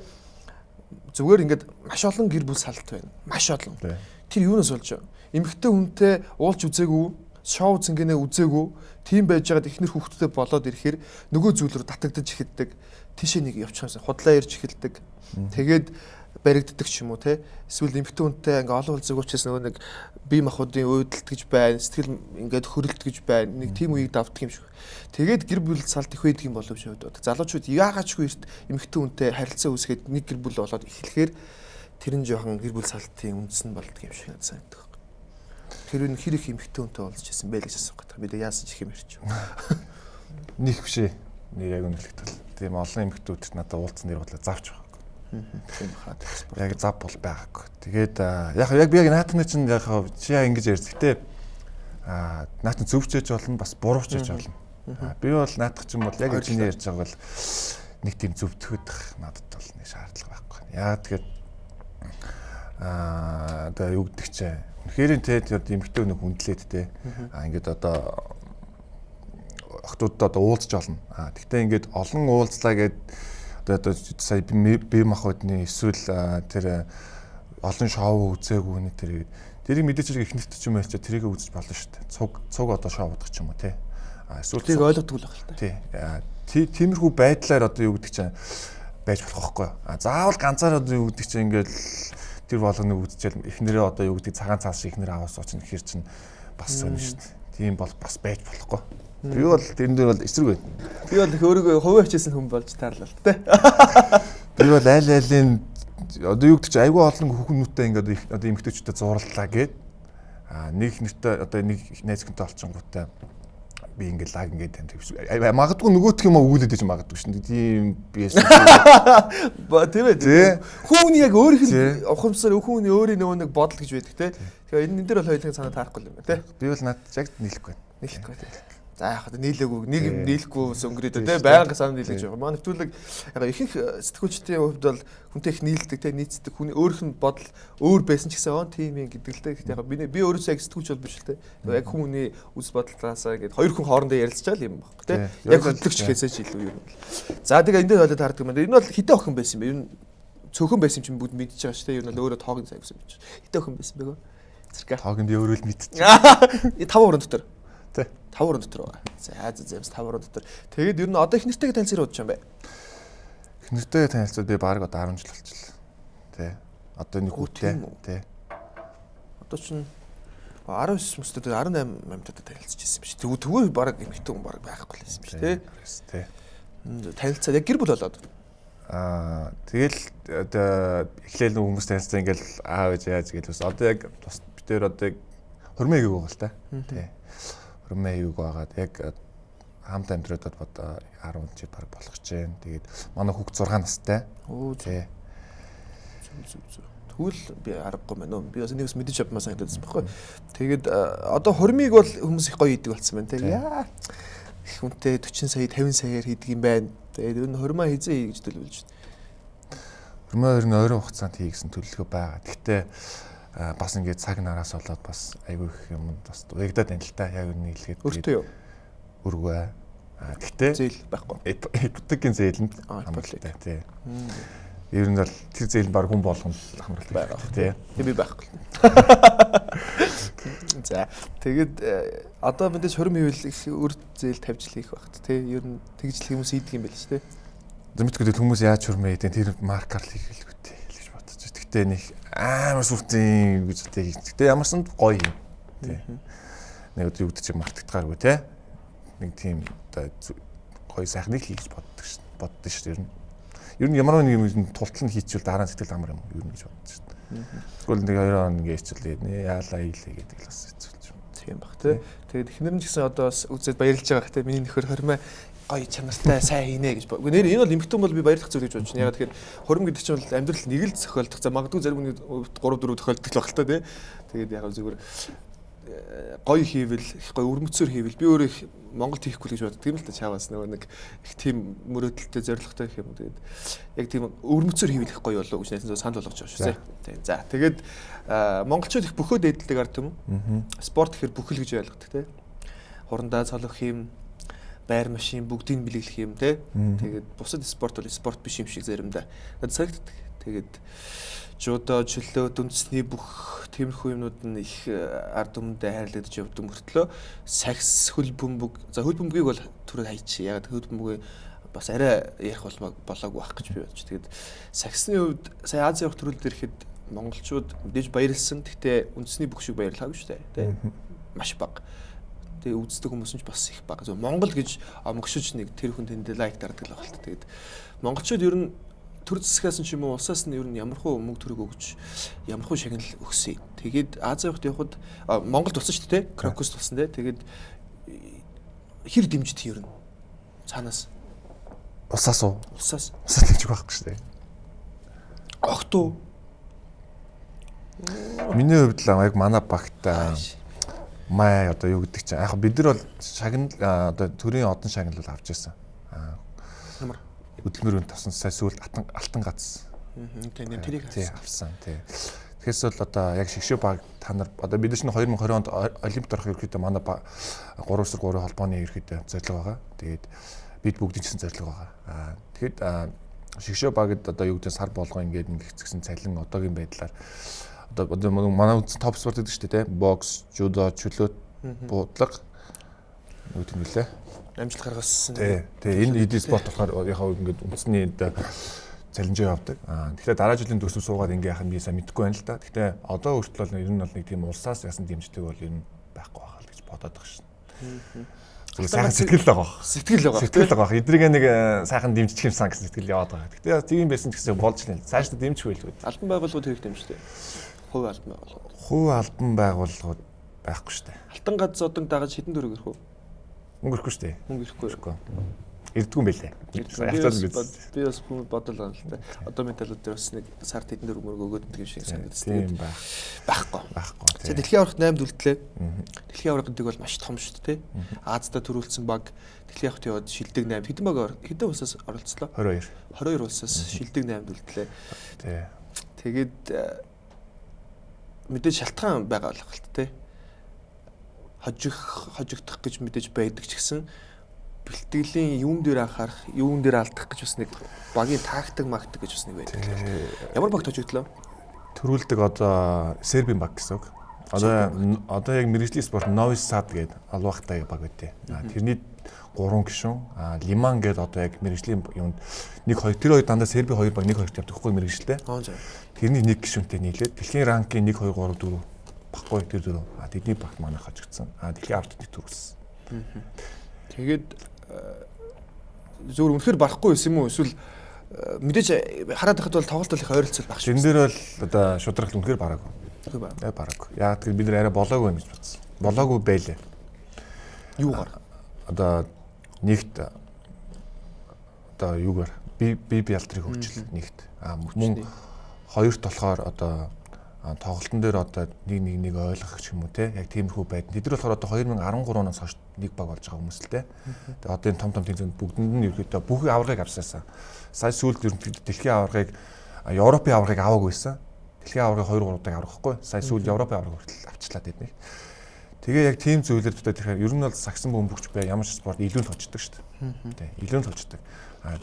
зүгээр ингээд маш олон гэр бүл салт байна. Маш олон. Тэр юунаас болж байгаа? Эмхтэн хүнтэй уулж үзээгүй, шоу зингэнэ үзээгүй, тийм байж байгаад ихнэр хүүхдтэй болоод ирэхээр нөгөө зүйл рүү татагдаж эхэлдэг. Тишээ нэг явчихсан. Худлаа ярьж эхэлдэг. Тэгээд баригддаг ч юм уу те. Эсвэл эмэгтэй хүнтэй ингээ олон зүйл зургуучаас нөгөө нэг бие махбодын уйдалт гэж байна. Сэтгэл ингээд хөрөлт гэж байна. Нэг тийм үеийг давтдаг юм шиг. Тэгээд гэр бүл салт их байдаг юм болов шүү дээ. Залуучууд яагаачгүй эрт эмэгтэй хүнтэй харилцаа үүсгээд нэг гэр бүл болоод эхлэхээр тэр нь жоохон гэр бүл салтын үндэс нь болдго юм шиг надад санагдав. Тэр нь хэр их эмэгтэй хүнтэй болж ирсэн бэ гэж асуух гэдэг. Бид яасан ч их юм ярьчих. Нэг бишээ. Нэг яг үнэлэгдэл. Тийм олон эмэгтэйчүүд надад уулзсан нэр бодлоо завч байгаа. Тийм хаад. Яг зав бол байгаагүй. Тэгээд яг би яг наатны чинь яг чи яа ингэж ярьж. Гэтэ наатан зөвчөөж болно бас буруучж болно. Би бол наатах чинь бол яг чиний ярьж байгаа бол нэг тийм зөвтгөх надад бол нэг шаардлага байхгүй. Яа тэгээд одоо юу гэдэг чинь үнэхээр тэгээд эмэгтэй нэг хүндлээд те ингээд одоо охтуудад одоо уулзж олно. Тэгтээ ингээд олон уулзлаа гэд одоо сая бие махбодны эсвэл тэр олон шоу үзээгүй нэ тэрийг мэдээч ихнэрт ч юм ярьчаа тэрийг үзэж болно шүү дээ. Цуг одоо шоу удах ч юм уу те. Эсвэл тэрийг ойлгодог л байх л та. Тий. Тиймэрхүү байдлаар одоо юу гэдэг чинь байж болох байхгүй. Заавал ганцаар одоо юу гэдэг чинь ингээд тэр болгоныг үзчихэл ихнэрээ одоо юу гэдэг цагаан цаас шиг ихнэр аваас очих гэхэр чинь бас сонь шүү дээ. Тийм бол бас байж болохгүй. Би бол тэрэн дээр бол эсрэг байна. Би бол их өөрийгөө хувийн хичээсэн хүн болж таарлаа л те. Би бол аль-алийн одоо юу гэдэг чинь айгүй олон хүүхнүүтээ ингээд одоо эмэгтэйчүүдэд зурлалаа гээд нэг нэртэй одоо нэг найз хүнтэй олчингуудаа би ингээд лаг ингээд тань магадгүй нөгөөх юм өгүүлээд байж магадгүй шин тийм биэс тийм ээ хүн яг өөрийнх нь ухамсар хүний өөрийн нөгөө нэг бодол гэж байдаг те. Тэгэхээр энэ дээр бол хоёулын санаа таарахгүй юм байна те. Би бол над яг нийлэхгүй. За яг хаа нийлээгүй нэг юм нийлэхгүй өнгөрөөдөө те байнга санаа нийлж байгаа. Манай нэвтрүүлэг яг ихэнх сэтгүүлчдийн хувьд бол хүнтэй их нийлдэг те нийцдэг хүний өөрийнх нь бодол өөр байсан ч гэсэн тийм юм гэдэг л те. Яг би өөрөөсөө яг сэтгүүлч бол биш л те. Яг хүний үс бодолтаасаа ингээд хоёр хүн хоорондоо ярилцчаал юм байна те. Яг хөдлөгч гэхээсээ ч илүү юм. За тэгээ энэ дээр ойлоод хардаг юм байна. Энэ бол хитэ охин байсан юм бэ? Ер нь цөөхөн байсан юм чинь бүгд мэдчихэж байгаа шүү те. Ер нь өөрөө тоог нь сайгсан юм чинь. Хитэ охин байсан бэ? Зэрэг. Тоог нь би өөрөө л мэдчихэв. 5 уран дотор. 5 уран дотор байгаа. За 5 уран дотор. Тэгээд ер нь одоо их нэртэйгээ танилцсан удаж юм бэ? Их нэртэйгээ танилцсан би баг одоо 10 жил болчихлоо. Тэ. Одоо нэг хүүтэй. Тэ. Одоо чинь 19 мөсдөд 18 амтад танилцж ирсэн биш. Тэгвэл баг эмэгтэй хүн баг байхгүй л байсан биш тий. Тэ. Танилцаад яг гэр бүл болоод. Тэгэл одоо эхлээл хүмүүс танилцсан ингээл аав ээж яаж гэж бас одоо яг бас битээр одоо хөрмөө аяг байгаа л та. Тэ. Хөрмөө аяг байгаад яг хамт амьдруудад одоо 10 жил баг болох гэж байна. Тэгээд манай хүүхд 6 настай. Тэ. Тэгвэл би аргагүй байна. Би бас нэгс мэдэж авмаа санагдсан байхгүй. Тэгээд одоо хормыг бол хүмүүс их гоё хийдэг болсон байна. Тэгээд яа их хүнтэй 40 сая 50 саяар хийдэг юм байна. Тэгээд энэ хормоо хизээ гэж төлөвлөж байна. Хормоо ер нь ойрын хугацаанд хийгсэн төлөвлөгөө байгаа. Гэхдээ бас ингээд цаг нараас болоод бас айгүй их юм бас уягдаад байна л та. Яг үнэ хэлгээд. Өөртөө юу? Өргөө. Гэхдээ зээл байхгүй. Ипотекийн зээлэнд хамралтай тий. Ер нь бол тэр зээл баг хүн болгоно хамралтай байгаа тий. Би байхгүй. За тэгээд одоо мэдээж хөрм хийвэл их үр зээл тавьж хийх багт тий. Ер нь тэгж хүмүүс хийдэг юм байл шүү дээ. Мэдгүй хүмүүс яаж хөрмөө хийдэг тэр маркер л хийхэлгүй тий гэж бодож. Гэхдээ нэг амар сүртэн гэж тий. Гэхдээ ямарсан гоё юм тий. Нэг юу гэдэг чи мартагдгааргүй тий. Нэг тийм одоо гоё сайхныг хийж боддоо шүү дээ. Ер нь ямар нэг юм тултал нь хийчихвэл дараа нь сэтгэл амар юм ер нь гэж боддоо шүү дээ. Тэгвэл нэг 2 хоног ингэ хийчихлээ нэ яалаа хийлээ гэдэг л бас хэцүүлж байна. Тийм баг тий. Тэгээд эхнэр нь ч гэсэн одоо бас үзээд баярлж байгаа хэ миний нөхөр хормоо гоё чанартай сайн хийнэ гэж бод. Нэр энэ бол эмхтэн бол би баярлах зүйл гэж бодож байна. Яг тэгэхээр хурим гэдэг чинь бол амьдрал нэг л зохиолдох. За магадгүй зарим хүний 3 4 тохиолддог л баг л та тий. Тэгээд яг зүгээр гоё хийвэл их гоё өрмөцөөр хийвэл би өөрөө их Монголд хийхгүй гэж боддог юм л та чааваас нөгөө нэг их тийм мөрөөдөлтэй зоригтой гэх юм. Тэгээд яг тийм өрмөцөөр хийвэл их гоё болов уу гэж найсан санал болгож байгаа шүү дээ. Тийм. За тэгээд монголчууд их бөхөө дээдэлдэг ард юм уу? Спорт гэхэр бүхэл гэж ойлгодог тий. Хурандаа цолох юм байр машин бүгдийг бэлэглэх юм те. Тэгээд бусад спорт бол спорт биш юм шиг заримдаа. Надад санагддаг. Тэгээд жудо, чөлөө, дүнсний бүх тиймэрхүү юмнууд нь их ард түмэндээ хайрлагдаж явдаг мөртлөө сакс, хөл бөмбөг. За хөл бөмбөгийг бол түрүү хайчих. Яг хөл бөмбөгийг бас арай ярих болоогүй байх гэж би бодож. Тэгээд саксны хувьд сая Азийн явах төрөл дээр ихэд монголчууд мэдээж баярлсан. Гэхдээ үндэсний бүх шиг баярлаагүй шүү дээ. Тэ? Маш бага. Тэгээ үздэг хүмүүс нь ч бас их бага. Монгол гэж мөгшөж нэг тэр хүн тэндээ лайк дардаг л байна. Тэгээд монголчууд ер нь төр засгаас нь ч юм уу улсаас нь ер нь ямархуу мөнгө төрөг өгч ямархуу шагнал өгсөн. Тэгээд Азийн явахд Монголд болсон шүү дээ. Крокус болсон дээ. Тэгээд хэр дэмждэг ер нь цаанаас Усаас уу? Усаас дэмжих байхгүй шүү дээ. Огт уу? Миний хувьд л яг манай багтаа май одоо юу гэдэг чинь яг бид нар бол шагнал одоо төрийн одон шагнал бол авч ирсэн. Ямар хөдөлмөрөнд тавсан сая сүүлд алтан гац. Тийм тэрийг авсан тий. Тэгэхээс бол одоо яг шигшээ баг та нар одоо бид чинь 2020 онд олимпиад орох ерөөхдөө манай 3/3 холбооны ерөөхдөө зорилго байгаа. Тэгээд бид бүгдийн гэсэн зорилго байгаа. Тэгэхэд шигшээ багт одоо юу гэдэг сар болгоо ингээд ингэцгсэн цалин одоогийн байдлаар одоо манай үндсэн топ спорт гэдэг шүү дээ тий. Бокс, жудо, чөлөөт, буудлага юу гэдэг нөлөө амжилт гаргасан. Тэгээ энэ эдийн спорт болохоор яг ингээд үндэсний цалинжаа явдаг. Тэгэхээр дараа жилийн төсөв суугаад ингээ яхаа би сайн мэдэхгүй байна л да. Гэхдээ одоо хүртэл бол ер нь бол нэг тийм улсаас ясан дэмждэг бол ер нь байхгүй байгаа л гэж бодоод байгаа шин. Сайхан сэтгэл л байгаа. Сэтгэл байгаа. Эдрийг нэг сайхан дэмжчих юмсан гэсэн сэтгэл яваад байгаа. Гэхдээ тийм байсан ч гэсэн болж нэ. Цааш дэмжих байлгүй. Албан байгууллагууд хэрэг дэмждэг. Хувь албан байгууллагууд. Хувь албан байгууллагууд байхгүй шүү дээ. Алтан гац зодон дагаж хэдэн төгрөг ирэх үү? Мөнгө ирэхгүй шүү дээ. Мөнгө ирэхгүй. Ирдгүн байлээ. Би бас бодол байгаа л та. Одоо менталууд дээр бас нэг сард хэдэн төгрөг мөрөг өгөөд гэдэг юм шиг санагдаж байна. Байхгүй. За дэлхийн аврагт 8 үлдлээ. Дэлхийн авраг гэдэг бол маш том шүү дээ. Аазда төрүүлсэн баг дэлхийн аврагт яваад шилдэг 8 хэдэн улсаас оролцлоо? 22 улсаас шилдэг 8 үлдлээ. Тэгээд мэдээж шалтгаан байгаа болох л тээ. Хожигдох гэж мэдээж байдаг ч гэсэн бэлтгэлийн юун дээр анхаарах, юун дээр алдах гэж бас нэг багийн тактик магтдаг гэж бас нэг байдаг. Ямар багт хожигдлоо? Төрүүлдэг одоо Сербийн баг гэсэн үг. Одоо яг мэргэжлийн спорт Novi Sad гэдэг албахтай баг байдیں۔ Тэрний 3 гишүүн Лиман гэдэг одоо яг мэргэжлийн юунд 1-2 тэр хоёр дандаа Серби 2 баг 1-2 явдаггүй мэргэжлээ. Тэрний 1 гишүүнтэй нийлээд дэлхийн ранкийн 1 2 3 4 баггүй тэр дөрөв. Тэдний багт манай хожигдсан. Дэлхийн аврагт төрүүлсэн. Тэгээд зөвхөн үнэхээр барахгүй байсан юм уу? Эсвэл мэдээж хараад байхад бол тоглолт их ойролцол баг шүү. Энэ дээр бол одоо шудрагт үнэхээр бараагүй. Бараагүй. Яг тэр бид нэр арай болоогүй юм гэж бодсон. Болоогүй байлээ. Юугаар? Одоо нэгт одоо юугаар би ялтрыг хөгжил нэгт. Мөн хоёрт болохоор одоо тоглолтын дээр одоо нэг ойлгох ч юм уу те яг тиймэрхүү байдаг. Тэд нар болохоор одоо 2013 оноос хойш нэг баг болж байгаа хүмүүс л те. Тэгээ одоо энэ том тэмцээнд бүгдэнд нь ерөөдөө бүх аврагыг авсаасан. Сая сүүлд дэлхийн аврагыг Европын аврагыг аваагүй байсан. Дэлхийн аврагыг 2-3 удаа аврахгүй. Сая сүүлд Европын авраг хүртэл авчлаа тэднийг. Тэгээ яг тийм зүйлээр тэгэхээр ер нь бол сагсан бөмбөгч бай ямар ч спорт илүү л хождог шүү дээ. Тэ илүү л хождог.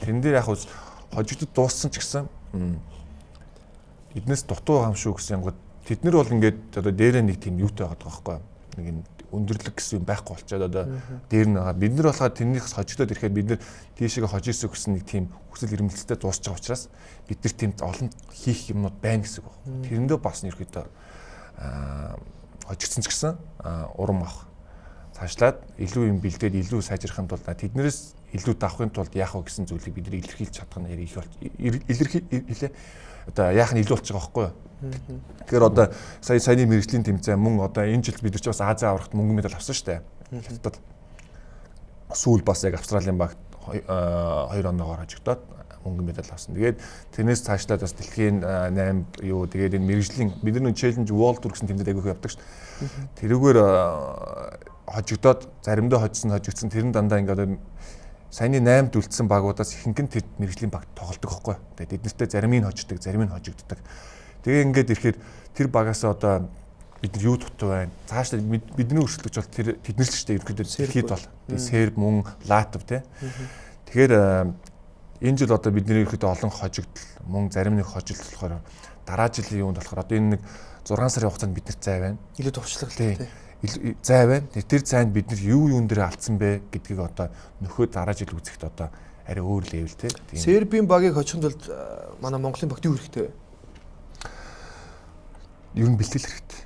Тэрэн дээр яг хожигдод дууссан ч гэсэн эднээс дутуу хам шүү гэсэн юм. Тэд нар бол ингээд одоо дээрээ нэг тийм юутай байгаа байхгүй нэг юм өндөрлөг гэсэн юм байхгүй болчиход одоо дээр нь байгаа. Бид нар болохоор тэрнийхс хожигдоод ирэхэд бид нар тийшээгээ хожижсэн гэсэн нэг тийм хүсэл эрмэлзэлтэй дуусч байгаа учраас бид нар тийм олон хийх юмнууд байна гэсэн үг байна. Тэрэндээ бас ерөөдөө хожигдсан ч гэсэн урам авах. Цаашлаад илүү юм бэлдээд илүү сайжрахын тулд тэднээс илүү давахын тулд яах вэ гэсэн зүйлийг бид нар илэрхийлж чадах нь их болж илэрхийлээ одоо яах нь илүү болж байгаа байхгүй юу. Тэгэхээр одоо саяны мэргэжлийн тэмцээн мөн одоо энэ жил бид нар ч бас Азийн аврагт мөнгөн медаль авсан шүү дээ. Хятад сүүл бас яг Австралийн багт 2 оноогоор хожигдоод мөнгөн медаль авсан. Тэгээд тэрнээс цаашлаад бас дэлхийн 8 юу тэгээд энэ мэргэжлийн бид нар Challenge World Tour гэсэн тэмцээнд агиох явдаг шүү дээ. Тэрүүгээр хожигдоод заримдаа хожигдсан тэр нь дандаа ингээд саяны 8-д үлдсэн багуудаас ихэнх нь тэр мэргэжлийн багт тоглодог байхгүй. Тэгээд эднэртэй зарим нь хожигддаг, зарим нь хожигддаг. Тэгээ ингээд ирэхээр тэр багаас одоо бид нар юу дутуу байна. Цаашдаа бидний өрсөлдөж бол тэр тэднэр л ч дээ ерөөдөө дэлхийд бол Серб, мөн Латв те. Тэгэхээр энэ жил одоо бидний ерөөдөө олон хожигдол, мөн зарим нэг хожигдол болохоор дараа жилийн юунд болохоор одоо энэ нэг 6 сарын хугацаанд биднэрт зай байна. Илүү товчлогтой те. Зай байна. Тэр зайд бид нар юу юун дээр алдсан бэ гэдгийг одоо нөхөө дараа жил үзэхэд одоо арай өөр левел те. Сербийн багийг хожихын тулд манай Монголын багт юу хэрэгтэй вэ? Ер нь бэлтгэл хэрэгтэй.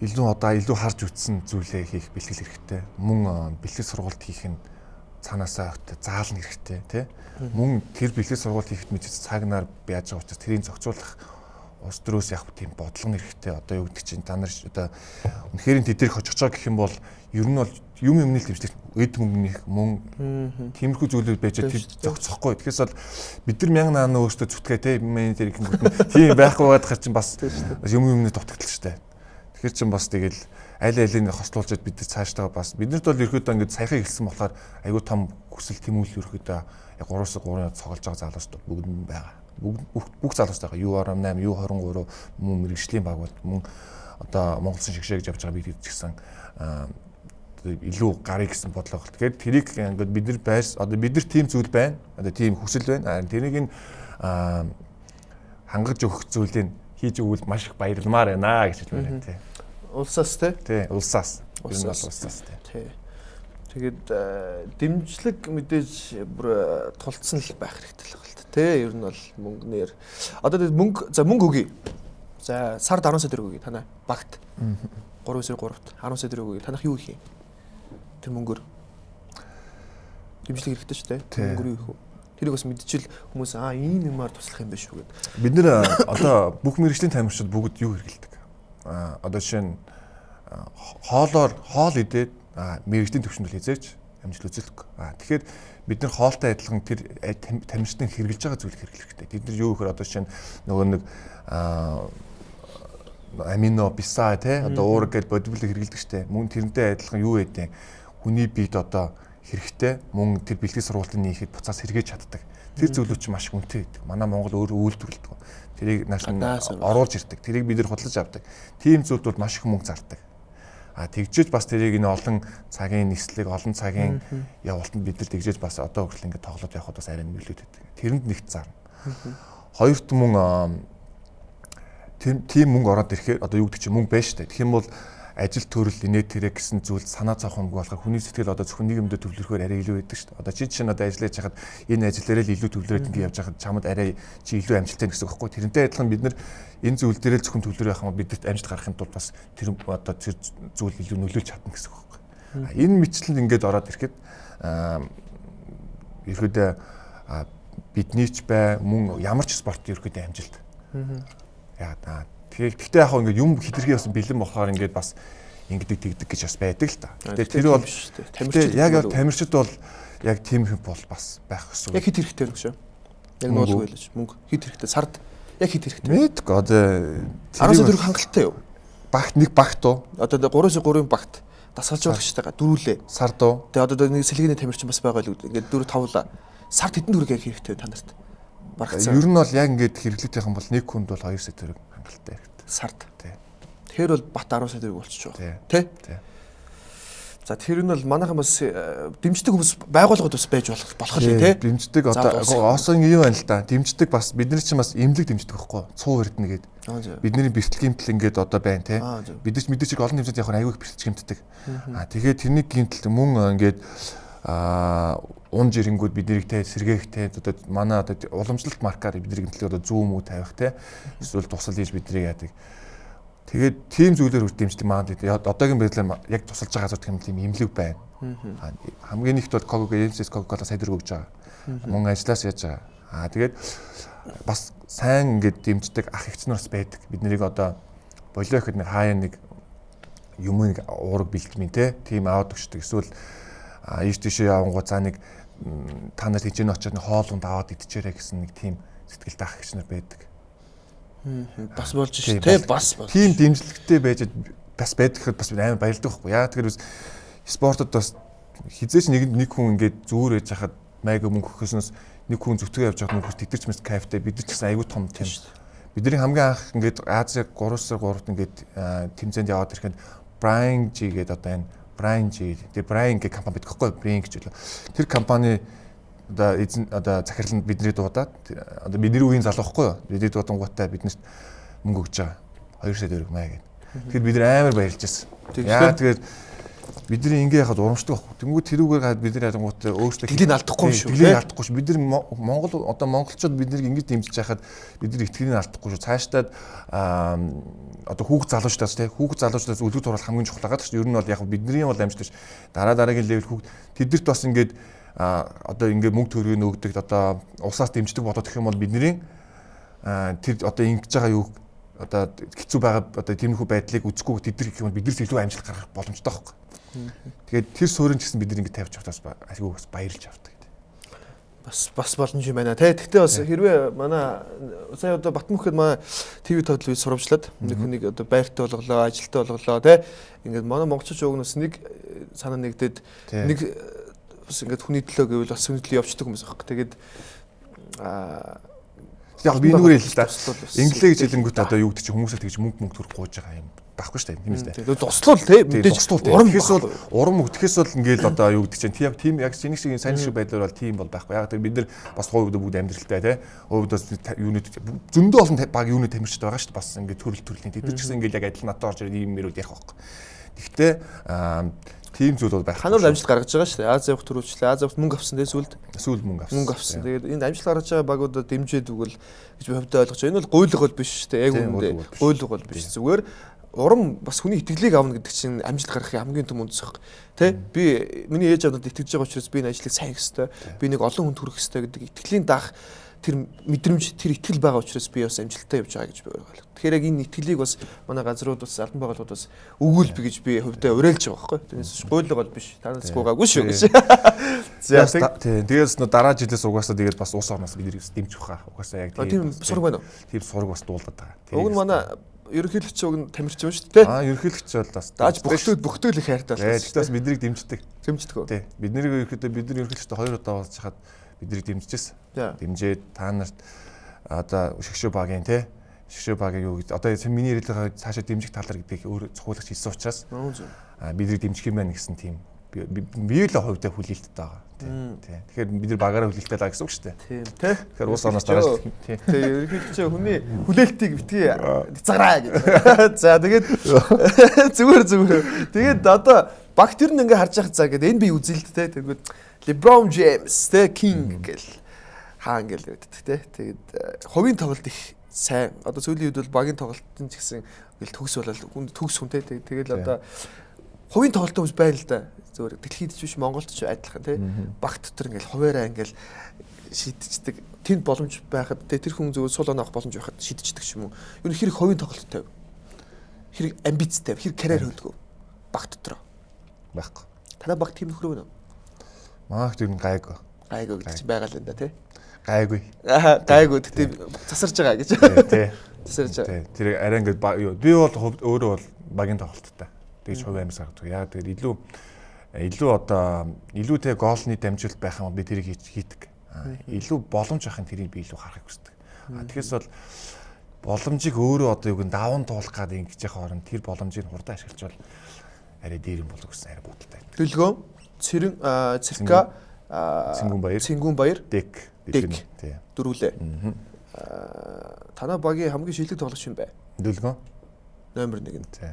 Илүү харж үтсэн зүйлээ хийх бэлтгэл хэрэгтэй. Мөн бэлтгэл сургалт хийх нь цаанаасаа заална хэрэгтэй тий. Мөн тэр бэлтгэл сургалт хийхэд мэдээ цагнаар яаж байгаа учраас тэрийг зохицуулах ус дөрөөс явах тийм бодлого хэрэгтэй. Одоо юу гэдэг чинь та нар одоо үнэхээр тэдэрх хожиж байгаа гэх юм бол ер нь бол юмны дэмжлэг эд мөнгөний мөн тиймэрхүү зүйлүүд байж зохицохгүй. Тэгэхээр бол бид нар 1000 наана өөртөө зүтгээ те менежер гингүүт тийм байхгүй байгаад хар чинь бас юмны дутагдал штэ. Тэгэхээр чинь бас тэгэл аль алийг хослуулж бид нар цаашдаа бас биднэрт бол ерөөдөө ингэ саяхан хэлсэн болохоор айгүй том хүсэл тэмүүлэл ерөөдөө 3-3 цоголж байгаа залуучууд бүгд нь байгаа. Бүх залуучууд байгаа. U18, U23 мөн мэрэгжлийн багууд мөн одоо Монголсын шигшээгж явж байгаа бид гэсэн илүү гарыг гэсэн бодлого. Тэгэхээр тэрийг ингээд бид нар байс одоо бид нар тийм зүйл байна. Одоо тийм хүсэл байна. Тэрийг нь хангаж өгөх зүйлийг хийж өгвөл маш их баярламаар байна гэж хэлмээр байна тий. Улсаас тий. Тий, улсаас. Энэ бол улсаас тий. Тэгээд дэмжлэг мэдээж бүр тулцсан л байх хэрэгтэй л байна тий. Ер нь бол мөнгөнээр одоо мөнгө өгье. За сард 10 сая төгрөг өгье танай багт. 3 сая 3-т 10 сая төгрөг өгье. Танах юу хийх юм? Тэр мөнгөөр дэмжлэг хэрэгтэй шүү дээ. Мөнгөөр юу хийх вэ? Тэрийг бас мэдчихэл хүмүүс ийм юмар туслах юм биш үү гэд. Бид нэр одоо бүх мэргэжлийн тамирчид бүгд юу хэрэгэлдэг? Одоо жишээ нь хоол идээд мэргэжлийн төвшөнд хязгаарч амжилт үзүүлдэг. Тэгэхээр бид нар хоолтой адилхан тэр тамирчдын хэрэгжилж байгаа зүйлийг хэрэглэх хэрэгтэй. Бид нар юу гэхээр одоо жишээ нь нөгөө нэг амино биса те одоо уур гэж бодибилыг хэрэглэдэг штэ. Мөн тэрнтэй адилхан юу гэдэг хүний биед одоо хэрэгтэй мөн тэр бэлтгэл сургалтын нийхэд буцаас сэргээж чаддаг. Тэр зүйлүүд чинь маш хүнтэй гэдэг. Манай Монгол өөрөө үйлдвэрлэдэг. Тэрийг нааш нь оруулж ирдэг. Тэрийг бид нар худалдаж авдаг. Тийм зүйлд бол маш их мөнгө зардаг. Тэгжээж бас тэрийг энэ олон цагийн нислэг, олон цагийн явуултанд бид нар тэгжээж бас одоо хүртэл ингээд тоглоод явхад бас арай нөлөөд байдаг. Тэрэнд нэгт зарна. Хоёрт мөн тийм мөнгө ороод ирэхээр одоо юу гэдэг чинь мөнгө байна шүү дээ. Тэгэх юм бол ажил төрөл инээ тэрэг гэсэн зүйл санаа зовх юмгүй болохоор хүний сэтгэл одоо зөвхөн нийгэмдээ төвлөрөхөөр арай илүү байдаг шүү дээ. Одоо чи чинь одоо ажиллаж байхад энэ ажил дээрээ л илүү төвлөрөөд ингэ явж байхад чамд арай чи илүү амжилттай гэсэн үг байхгүй. Тэрнтэй адилхан бид нар энэ зүйл дээрээ л зөвхөн төвлөрөх юм бол бидэрт амжилт гаргахын тулд бас тэр одоо тэр зүйл илүү нөлөөлж чадна гэсэн үг байхгүй. Энэ мэтлэл ингээд ороод ирэхэд ерөөдөө бидний ч бай мөн ямар ч спорт ерөөдөө амжилт. Яа Гэхдээ яг ингээд юм хитрхи бас бэлэн болохоор ингээд бас ингэдэг тэгдэг гэж бас байдаг л та. Тэгээд тэр бол тамирчид яг тамирчид бол яг тийм юм бол бас байх гэсэн. Яг хит хэрэгтэй шүү. Яг нуулгүй л ш. Мөнгө хит хэрэгтэй. Сард яг хит хэрэгтэй. Мэдг одоо 10 төгрөг хангалттай юу? Багт нэг багт уу? Одоо 3-3-ын багт дасгалжуулагч тагаа дөрүүлээ. Сард уу? Тэгээд одоо нэг сэлгээний тамирчин бас байгаа л ингээд 4-5 сард хэдэн төгрөг яг хэрэгтэй та нарт? Ер нь бол яг ингээд хэрэглээд байх юм бол нэг хүнд бол 2 сая төгрөг хангалттай хэрэгтэй. Сард. Тий. Тэгэхээр бол бат 10 сая төгрөг болчих жоо. Тий? За тэр нь бол манайхан бас дэмждэг хүмүүс байгууллагууд бас байж болох л тий. Дэмждэг одоо оосон юм байна л да. Дэмждэг бас бид нар чинь бас эмнэлэг дэмждэг байхгүй. Цуу эрдэнэ гээд. Бидний бэлтгэл гэмтэл ингээд одоо байна тий. Бид нар ч мэдээж олон хэмжээнд яг аягүй их бэлтгэж гэмтдэг. Тэгээд тэрний гэмтэл мөн ингээд унж ирэнгүүд биднийг те сэргээхтэй одоо манай одоо уламжлалт маркаар бидний гэмтлээ одоо зүүн мүү тавих те эсвэл тусал хийж бидний яадаг. Тэгээд тийм зүйлээр үр дэмждэг маань одоогийн байдлаар яг тусалж байгаа газар гэмтэл юм имлэг байна. Хамгийн ихд бол Coca-Cola сая төгрөг өгж байгаа. Мөн ажиллаас яаж байгаа. Тэгээд бас сайн ингээд дэмждэг ах эгч нараас байдаг. Бид нарыг одоо болио гэхэд нэг хаяа нэг юмыг уураг бэлтгэмийн те тийм аваад өгчдөг. Эсвэл ийш тийшээ явангууд за нэг та нар тийчэн очоод нэг хоол унд аваад идчихээрэй гэсэн нэг тийм сэтгэлтэй ах эгч нар байдаг. Бас болж шүү те бас тийм дэмжлэгтэй байж бас байдаг гэхэд бас амар баярлдаг байхгүй яа тэгэхээр спортод бас хизээч нэг хүн ингээд зүгээр байж хахад майг мөнгө өгөхөөс нэг хүн зүтгэж явж байгаа мөнгө тэтэрч мэс кайфтай бид нар ч гэсэн айгүй том тийм бидний хамгийн анх ингээд Ази 3-3-т ингээд тэмцээнд яваад ирэхэд Brian G гэдэг одоо энэ Brian G тэгээ Brian гэх компани бидгэхгүй Brian гэж үлээ. Тэр компани одоо захирланд бидний дуудаад одоо бидний үеийн залуу байхгүй юу? Бидний дуудангуудаа биднэрт мөнгө өгж байгаа. 2 сая төгрөг маяг гэдэг. Тэгэхээр бид амар баярлж байсан. Яа тэгээд бидний ингээ яхад урамшдаг байхгүй. Тэнгүүд тэрүүгээр гад бидний ялангуутаа өөрсдөө тэглийг алдахгүй шүү. Тэглийг алдахгүй шүү. Бид нар Монгол одоо монголчууд биднийг ингэж дэмжиж байхад бид нар итгэлийн алдахгүй шүү. Цаашдаа одоо хүүхд залуучдаас үлгэр дуурал хамгийн чухал байгаа шүү. Ер нь бол яг бидний бол амжилт ш. Дараагийн левел хүүхд тэдэрт бас ингээд одоо ингээ мөнгө төгрөгийг өгдөг одоо улсаас дэмждэг болоод гэх юм бол бидний тэр одоо ингэж байгаа юу одоо хэцүү байгаа одоо тиймэрхүү байдлыг үзэхгүй тэдэр гэх юм бол биднээс илүү амжилт гаргах боломжтой байхгүй. Тэгээд тэр суурин ч гэсэн бид нэг тавьж явахтаас айгүй бас баярлж авдаг. Бас боломж юм байна те. Тэгтээ бас хэрвээ манай сая одоо Батмөхөд манай ТV тодлыг сурвалжлаад нэг хүнийг одоо байртай болголоо, ажилтай болголоо те. Ингээд манай монголчууд угнаас нэг санаа нэгдээд нэг бас ингээд хүний төлөө гэвэл бас хүний төлөө явчихдаг хүмүүс байхгүй. Тэгээд яг би нүгээр хэлээ та. Инглиш гэж хэлэнгүүт одоо юу гэдэг чи хүмүүсээ тэгж мөнгө төрөх гоож байгаа юм байхгүй шүү дээ. Тийм үстэй. Тэгээд туслуул те. Мэдээж урам гэхээс бол урам өгдөхөөс бол ингээл одоо юу гэдэг чинь тийм яг шинэ шиг сайн шиг байдлаар бол тийм бол байхгүй. Яг тэр бид нар бас хувьд бүгд амьдралтай те. Хувьд бас юуны зөндөө олон баг юуны тамирчтай байгаа шүү дээ. Бас ингээд төрлийн тэд нар ч гэсэн ингээл яг адил надад орж ирээд ийм мөрөд ярих байхгүй. Гэхдээ тийм зүйл бол байх. Ханаар амжилт гаргаж байгаа шүү дээ. Аз явах төрүүлчлээ. Аз явахт мөнгө авсан дээ сүүлд мөнгө авсан. Тэгээд энэ амжилт гаргаж байгаа багуудад дэмжиж өгвөл гэж би хувьдаа ойлгож байна. Энэ бол гуйлга бол биш шүү дээ. Яг үүндээ гуйлга бол биш. Зүгээр урам бас хүний итгэлийг авна гэдэг чинь амжилт гаргахын хамгийн том үндэс баг. Тэ? Би миний ээж аваад итгэж байгаа учраас би энэ ажлыг сайн хийх ёстой. Би нэг олон хүнд хүрэх ёстой гэдэг итгэлийн даах тэр мэдрэмж тэр итгэл байгаа учраас би бас амжилттай явж байгаа гэж би ойлгоо. Тэгэхээр яг энэ итгэлийг бас манай газрууд бас албан байгууллагууд бас өгүүлбэ гэж би хувьдаа уриалж байгаа байхгүй. Тэрнээс гуйлга бол биш. Танаас гуугаагүй шүү гэж. За тийм. Тэгээс дараа жилээс угаасаа тэгээд бас улс орноос бид дэмжих хаа. Угаасаа яг тийм сураг байна уу? Тийм сураг бас дуулаад байгаа. Уг нь манай ерөнхийлөгч уг нь тамирч юм шүү дээ. Ерөнхийлөгч бол бас дааж бүхтөөлөх хайртай байна. Тэгээс биднийг дэмждэг. Дэмждэг үү? Тийм. Бидний ерөнхийлөгчтэй 2 удаа уулзж хахад биднийг дэмжижсэн. Дэмжээд та нарт одоо шгшөө багийн те шгшөө багийн юу гэж одоо миний ярилцлагаа цаашаа дэмжих талаар гэдэг өөр цохиулагч хэлсэн учраас биднийг дэмжих юм байна гэсэн тийм би л хувьдаа хүлээлттэй байгаа. Тийм. Тэгэхээр бид нар багаараа хүлээлттэй байгаа гэсэн үг шүү дээ. Тийм. Тэ. Тэгэхээр уус оноос дараа тийм. Ерөнхийдөө чи хүний хүлээлтийг битгий цаграа гэж. За тэгээд зүгээр. Тэгээд одоо баг тэр нь ингээ харж байхад за гэдэг энэ би үзэлттэй тэгвэл LeBron James тэ King гэл хаа ингээл өгдөг тэ. Тэгээд хувийн тоглолт их сайн. Одоо сүүлийн үед бол багийн тоглолтын ч гэсэн ингээл төгс болол төгс хүн тэ. Тэгэл одоо хувийн тоглолтын хүмүүс байна л да. Зөвөр дэлхийд ч биш Монголд ч адилхан тий. Багт дотор ингээл хуваараа ингээл шийдчихдэг. Тэнд боломж байхад тэр хүн зөв сул оноох боломж байхад шийдчихдэг ч юм уу. Юу хэрэг хувийн тоглолттой. Хэрэг амбицтай, хэрэг карьер хөлгөө. Багт дотор байхгүй. Танай баг тийм нөхөр байна уу? Маах тэр гайгүй. Гайгүй гэдэг чинь байгаа л энэ да тий. Гайгүй. Гайгүй гэдэг засарж байгаа гэж. Тий. Засарж байгаа. Тэр арай ингээд би бол өөрөө бол багийн тоглолттой. Тэгж хувь амьс гаргадаг. Яа тэгээд илүү одоо илүүтэй гоолны дамжуулалт байх юм би тэрийг хийдэг. Илүү боломж ахын тэрийг би илүү харахыг хүсдэг. Тэгэхээс бол боломжийг өөрөө одоо юу гэн даван туулах гад ингэж яхаа орон тэр боломжийг хурдан ашиглаж бол арай дээр юм болов гэсэн арай бодолтой. Төлгөө цирка Цингүүн баяр дек тий. Дөрвөлээ. Танай багийн хамгийн шилдэг тоглогч юм бай. Дөлгөө номер 1 нь. Тий.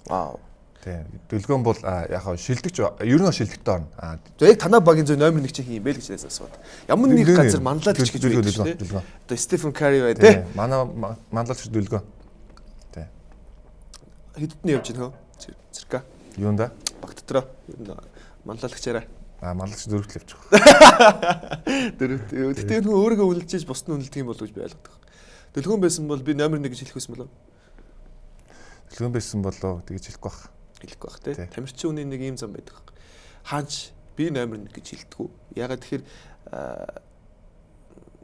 Вау. Тий. Дөлгөөн бол яг шилдэгч ер нь шилдэгтэй орно. Яг танай багийн зөв номер 1 чинь хин юм бэ гэж асууад. Ямар нэг газар манлаад ч гэж байдаг шүү дээ. Одоо Стефен Карри бай тий. Манай манлаач дөлгөө. Тий. Хэдд нь явж байна хөө? Цирка. Юунда? Баг дотроо манлайлагчаараа. Манлаач дөрөвт л явж байгаа. Дөрөвт. Гэтэ энэ өөрийгөө үнэлж бусд нь үнэлдэг юм болов гэж би ойлгодог. Дөлгөөн байсан бол би номер 1 гэж хэлэх байсан болов. Дөлгөөн байсан болов тэгж хэлэхгүй байх. Хэлэхгүй байх тий. Тамирчин хүний нэг ийм зам байдаг. Хаач би номер 1 гэж хэлдэггүй. Ягаад тэгэхээр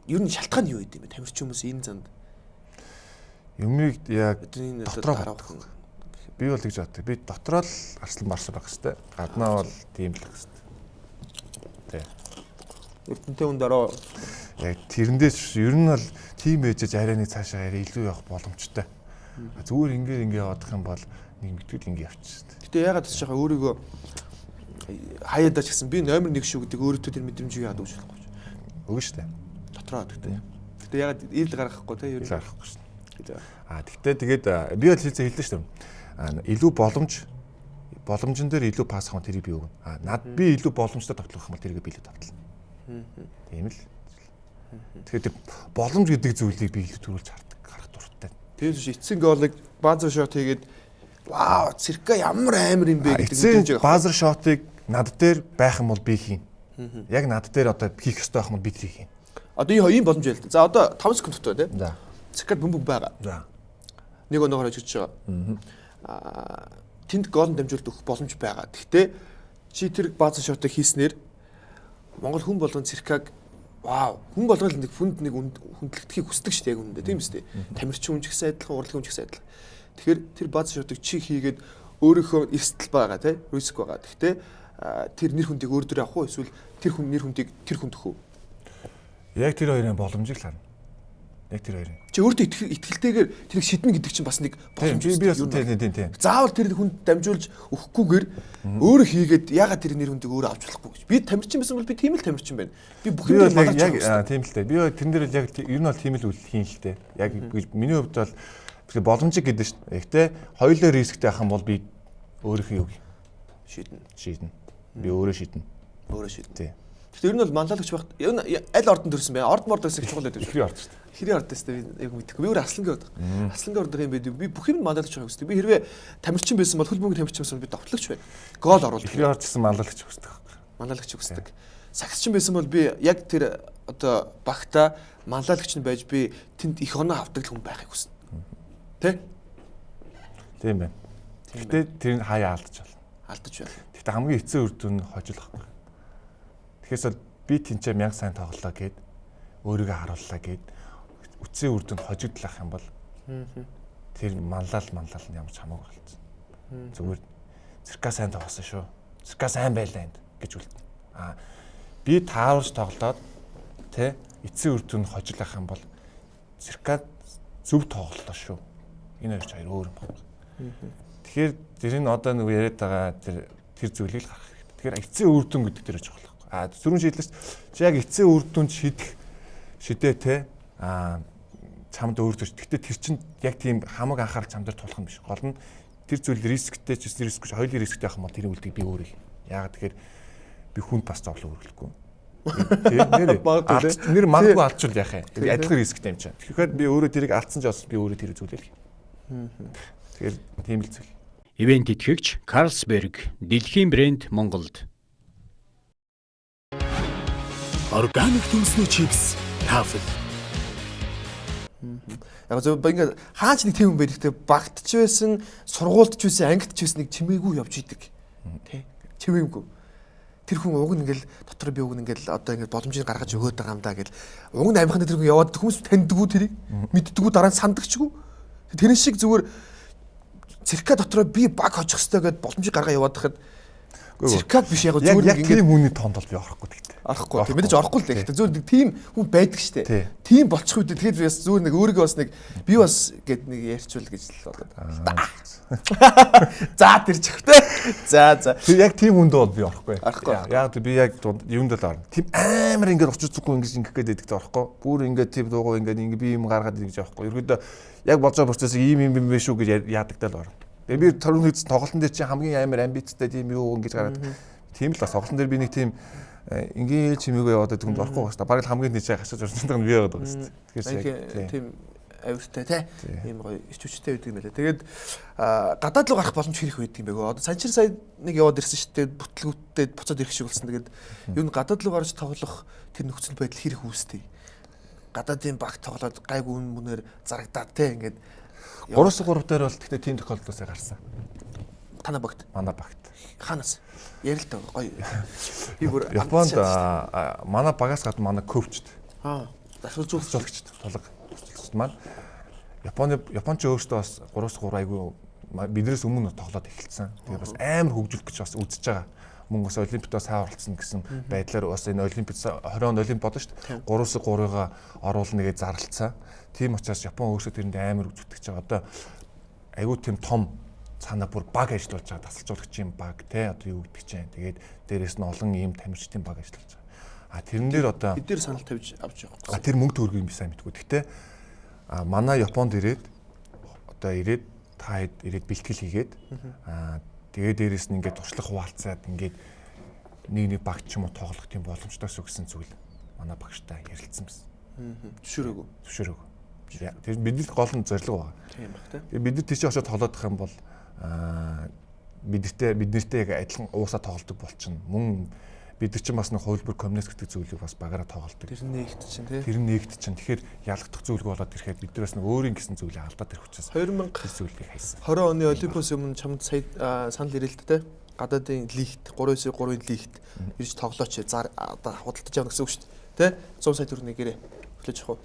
ер нь шалтгаан юу гэдэг юм бэ? Тамирчин хүмүүс энэ занд юмыг яг дотроо гаргах. Би бол тэгж боддог. Би дотроо л арслан марсаа байх хэвээр. Гаднаа бол тийм л хэвээр. Тий. Эрдэнтэй хүн дараа яг тэрэндээс ер нь бол тим ээжж арай нэг цаашаа арай илүү явах боломжтой. Зүгээр ингээ явах юм бол нэг мэтгэл ингээ явчихсан. Гэтэ ягаад ч яхаа өөрийгөө хаяадаач гэсэн би номер 1 шүү гэдэг өөрөөдөө тэр мэдрэмжийг яагаад өгч болохгүй. Өгнө шүү дээ. Дотроо гэдэг. Гэтэ ягаад ил гаргахгүй те ер нь гаргахгүй шүү дээ. Тэгтээ тэгээд би бол хэлсэн шүү дээ. Илүү боломжн дээр илүү пас авах тэрийг би өгнө. Над би илүү боломжтой тоглох юм бол тэрийг би илүү тоглоно. Тийм л. Тэгэхээр боломж гэдэг зүйлийг би илүү төрүүлж гарах дуртай. Тэгээс чи эцсийн голыг базар шот хийгээд вау цирка ямар амар юм бэ гэдэг эцсийн базар шотыг над дээр байх юм бол би хийн. Яг над дээр одоо хийх ёстой байх юм бол би тэрийг хийн. Одоо ийм боломж ял. За одоо 5 секунд дутуу тийм. За. Циркад бөмбөг байгаа. За. Нэг өнөөгөр очиж байгаа. Тэнд гол дамжуулалт өгөх боломж байгаа. Гэхдээ чи тэр базар шотыг хийснээр Монгол хүн болгон циркаг вау хүн болгол нэг хүнд нэг хүндлэгдэхийг хүсдэг шүү дээ яг үнэндээ тийм үстэй. Тамирчин хүн ч гэсэн адилхан, урлагийн хүн ч гэсэн адилхан. Тэгэхээр тэр базар шотыг чи хийгээд өөрийнхөө эрсдэл байгаа тийм риск байгаа. Гэхдээ тэр нэр хүндийг өөр дөр авах уу эсвэл тэр хүн нэр хүндийг тэр хүнд өгөх үү? Яг тэр хоёрын боломжийг л харна. Яг тэр хоёрын. Чи өөртөө итгэлтэйгээр тэрийг шиднэ гэдэг чинь бас нэг боломж би бас тийм. Заавал тэр хүнд дамжуулж өгөхгүйгээр өөрөө хийгээд ягаад тэр нэр хүндийг өөрөө авч болохгүй гэж. Би тамирчин байсан бол би тийм л тамирчин байна. Би бүх юм яг тийм л дээ. Би тэрэн дээр яг ер нь бол тийм л үйл хийн л дээ. Яг миний хувьд бол боломжийг гэдэг шүү дээ. Гэхдээ хоёулаа рисктэй авах юм бол би өөрийнхөө юу шийднэ. Би өөрөө шийднэ. Тий. Гэхдээ ер нь бол манлайлагч байх аль ордонд төрсэн бэ? Орд морд гэсэн чухал байдаг. Ихрийн орд шүү дээ. Ихрийн орд тест би яг мэдэхгүй. Би өөр Арслангийн орд. Арслангийн орд юм байдаг. Би бүх юм манлайлагч байх гэсэн. Би хэрвээ тамирчин байсан бол хөл бөмбөгийн тамирчин байсан бол би довтлогч байна. Гол оруулах. Ихрийн орд гэсэн манлайлагч хүсдэг. Манлайлагч хүсдэг. Сагсчин байсан бол би яг тэр одоо багта манлайлагч нь байж би тэнд их оноо авдаг хүн байхыг хүснэ. Тэ? Тийм байна. Гэхдээ тэр нь хаяа алдаж байна. Алдаж байна. Гэхдээ хамгийн эцсийн үр дүн нь хожил байхгүй. Тэгэхээр би тэнцээ 1000 сайн тоглолоо гэд өөрийгөө харууллаа гэд үтсийн үр дүнд хожигдлах юм бол тэр манлал нь ямар ч хамаагүй болчихсон. Зүгээр цирка сайн тоглосон шүү. Цирка сайн байлаа энд гэж үлдэнэ. Би тааруулж тоглоод тэ эцсийн үр дүнд хожиглах юм бол цирка зөв тоглолоо шүү. Энэ хоёр өөр юм байна. Тэгэхээр тэр нь одоо нэг яриад байгаа тэр зүйлийг л гаргах хэрэгтэй. Тэгэхээр эцсийн үр дүн гэдэг дээр чухал. Түрүүн шийдлээс чи яг эцсийн үр дүнд шидээ те чамд өөр төрч. Гэхдээ тэр чинь яг тийм хамаг анхаарал чам дээр тулах юм биш. Гол нь тэр зүйл рисктэй ч рискгүй хоёулын рисктэй байх юм бол тэр үлдгийг би өөрөө. Яагаад тэгэхээр би хүнд бас зовлон өргөлөхгүй. Тийм нэр магадгүй алдчихвал яах юм. Тэр адилхан рисктэй юм чинь. Тэгэхээр би өөрөө тэрийг алдсан ч бас би өөрөө тэр зүйлээ л. Тэгэхээр тийм л зүйл. Ивент итгэгч Carlsberg дэлхийн брэнд Монголд. Органик төмсний чипс тафл. Яг зөв ингээ хаач нэг тийм хүн байдаг те багтч байсан, сургуульдч байсан, ангидч байсан нэг чимээгүй явж идэг. Тэ? Чимээгүй. Тэр хүн уг нь ингээл дотор би уг нь ингээл одоо ингээл боломжийг гаргаж өгөөд байгаа юм даа гэл. Уг нь амихны тэр хүн яваад хүмүүс таньдгүү тэрийг мэддгүү дараа нь сандагчгүй. Тэр шиг зүгээр цирка дотроо би баг хожих хэрэгтэй гэд боломжийг гаргаа яваад хахад циркад биш яг зүгээр яг тийм хүний тоонд бол би орохгүй гэхдээ. Орохгүй. Тэг мэдээж орохгүй л дээ. Гэхдээ зүгээр нэг тийм хүн байдаг штэ. Тийм болчих үед тэгэхэд би бас зүгээр нэг өөрийгөө бас нэг би бас гэд нэг ярьчвал гэж л болоод. За тэр чихвтэй. За. Тэр яг тийм хүнд бол би орохгүй. Яг би яг юунд л орно. Тийм амар ингээд очиж зүггүй ингэж гэдэг дээр орохгүй. Бүр ингээд тийм дуугаа ингээд би юм гаргаад ингэж явахгүй. Ерөөдөө яг болж байгаа процессыг ийм биш үү гэж яадаг тал орно. Тэгээ би төрөн хийсэн тоглолтын дээр чи хамгийн амар амбицтай тийм юу ингэж гараад тийм л бас тоглолтын дээр би нэг тийм ингээл чимээгүй яваад байгаа хүнд орохгүй байна. Бараг хамгийн нэг чиг хасаж орсон юм би яваад байгаа шүү дээ. Тэгэхээр тийм авиртай тий. Ийм гоё ичүүчтэй байдаг юм байлаа. Тэгээд гадаад руу гарах боломж хэрэг байдаг юм бэ? Одоо санчир сая нэг яваад ирсэн шүү дээ. Бүтлгүүттэй буцаад ирэх шиг болсон. Тэгээд юу н гадаад руу гарч тоглох тэр нөхцөл байдал хэрэг үүсдэг. Гадаадын багт тоглоод гайгүй үнээр зарагдаад тий ингээд 3-3 дээр бол тэгтээ тийм тохиолдлоос гарсан. Танаа багт. Манай багт. Ханаас ярил л таа гоё. Би бүр Японд манай багаас гадна манай коучд. Дасгалжуулагчд тулга маань Японч өөртөө бас 3-3 айгүй биднээс өмнө тоглоод эхэлсэн. Тэгээ бас амар хөгжүүлэх гэж бас үзэж байгаа. мөн бас олимпиадаас хаа оролцсон гэсэн байдлаар бас энэ олимпиад 20 он олимп бодсон шүү дээ. 3-3-ыг оруулна гэж зарлцсан. Тийм учраас Япон өөрсдөө тэрэнд амар зүтгэж байгаа. Одоо айгүй тийм том цаана бүр баг ажиллаж байгаа тасалжуулагчийн баг те одоо юу гэдэг чинь. Тэгээд дээрэс нь олон ийм тамирчдын баг ажиллаж байгаа. А тэрэн дээр одоо бид нэр санал тавьж авч явах. А тэр мөнгө төгрөгийг би сайн мэдгүй. Гэхдээ манай Японд ирээд одоо ирээд та ирээд бэлтгэл хийгээд тэгээд дээрэс нь ингээд туршлага хуваалцаад ингээд нэг баг ч юм уу тоглох тийм боломжтойс өгсөн зүйл манай багштай ярилцсан байсан. Зөвшөөрөөгүй. Тэр бидний гол нь зорилго байна. Тийм баг тийм. Тэгээд бид нар тийч очиод тоглох юм бол биднэртэй яг адилхан уусаа тоглодог болчихно. Мөн бид нар ч бас нэг хувилбар коммунист гэдэг зүйлийг бас багаараа тоглодог. Тэр нэгт чинь тийм. Тэр нэгт чинь тэгэхээр ялгдах зүйлгүй болоод ирэхэд бид нараас нэг өөрийн гэсэн зүйлийг алдаад ирэх учраас 2000 зүйлийг хайсан. 20 оны Олимпиос өмнө чамд сая санал ирэл л дээ. Гадаадын лигт 3-3-ын лигт ирж тоглооч одоо худалдаж явна гэсэн үг шүү дээ. Тэ 100 сая төгрөгийг гэрээ хүлээж авах уу?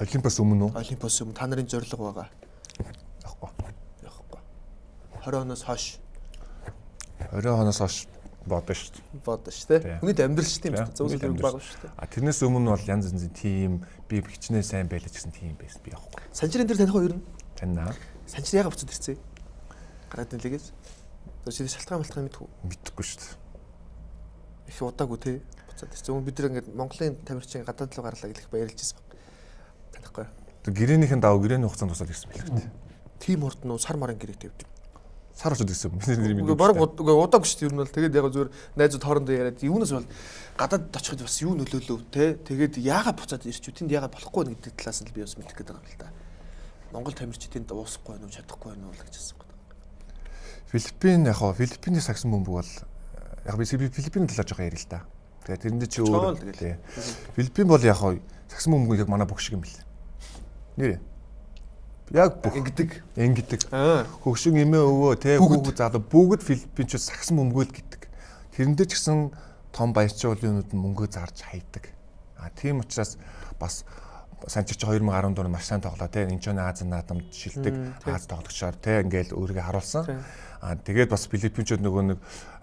Олимпиос өмнө үү? Олимпиос өмнө та нарын зорилго байгаа. Явахгүй. 20 оноос хойш. 20 оноос хойш бодно шүү дээ. Бодно шүү дээ. Хүний амьдрал шүү дээ. 100 сая төгрөг байгаа шүү дээ. А тэрнээс өмнө бол янз янзын тим би хичнээн сайн байлаа гэсэн тим байсан би явахгүй. Санжирын дээр таних уу ер нь? Таньнаа. Санжир яга буцаад ирцээ. Гадаадын лигээс. Зөв шалтгаан мэдгүй. Мэдхгүй шүү дээ. Их удаагүй те. Буцаад ирцээ. Бид нар ингээд Монголын тамирчин гадаад руу гарлаа гэх баярлж ирсэн баг. Танихгүй. Тэг гэрээнийхэн дав гэрээний хугацаанд тусаад ирсэн байх хэрэгтэй. Тим урд нь сар марын гэрээ тавьдаг. Сар очоод ирсэн. Миний мэдээ. Бараг удаагүй шүү дээ. Ер нь бол тэгээд яг зүгээр найзууд хоорондоо яриад юунаас бол гадаад очиход бас юу нөлөөлөв те. Тэгээд яагаад буцаад ирч үтэнд яагаад болохгүй гэдэг талаас нь би бас мэдэх гээд байгаа юм л да. Монгол тамирчдын дуусахгүй байна уу чадахгүй байна уу гэж асуух гэдэг. Филиппин Филиппиний сагсан бөмбөг бол яг би Филиппиний талаар жоохон ярил л да. Тэгээд тэрэнд чи өөр Филиппин бол яг сагсан бөмбөг яг манай бүх шиг юм бэл. Нэр яг бүх ингэдэг. Хөгшин эмээ өвөө те хүүхд залуу бүгд Филиппинчууд сагсан бөмбөгөл гэдэг. Тэрэндээ ч гэсэн том баярчуулынууд нь мөнгөө зарж хайдаг. А тийм учраас бас санчирч 2014 маш сайн тоглоо те Инчоны Азийн наадамд шилдэг Аз тоглогчоор те ингээл өөрийгөө харуулсан. А тэгээд бас Филиппинчууд нөгөө нэг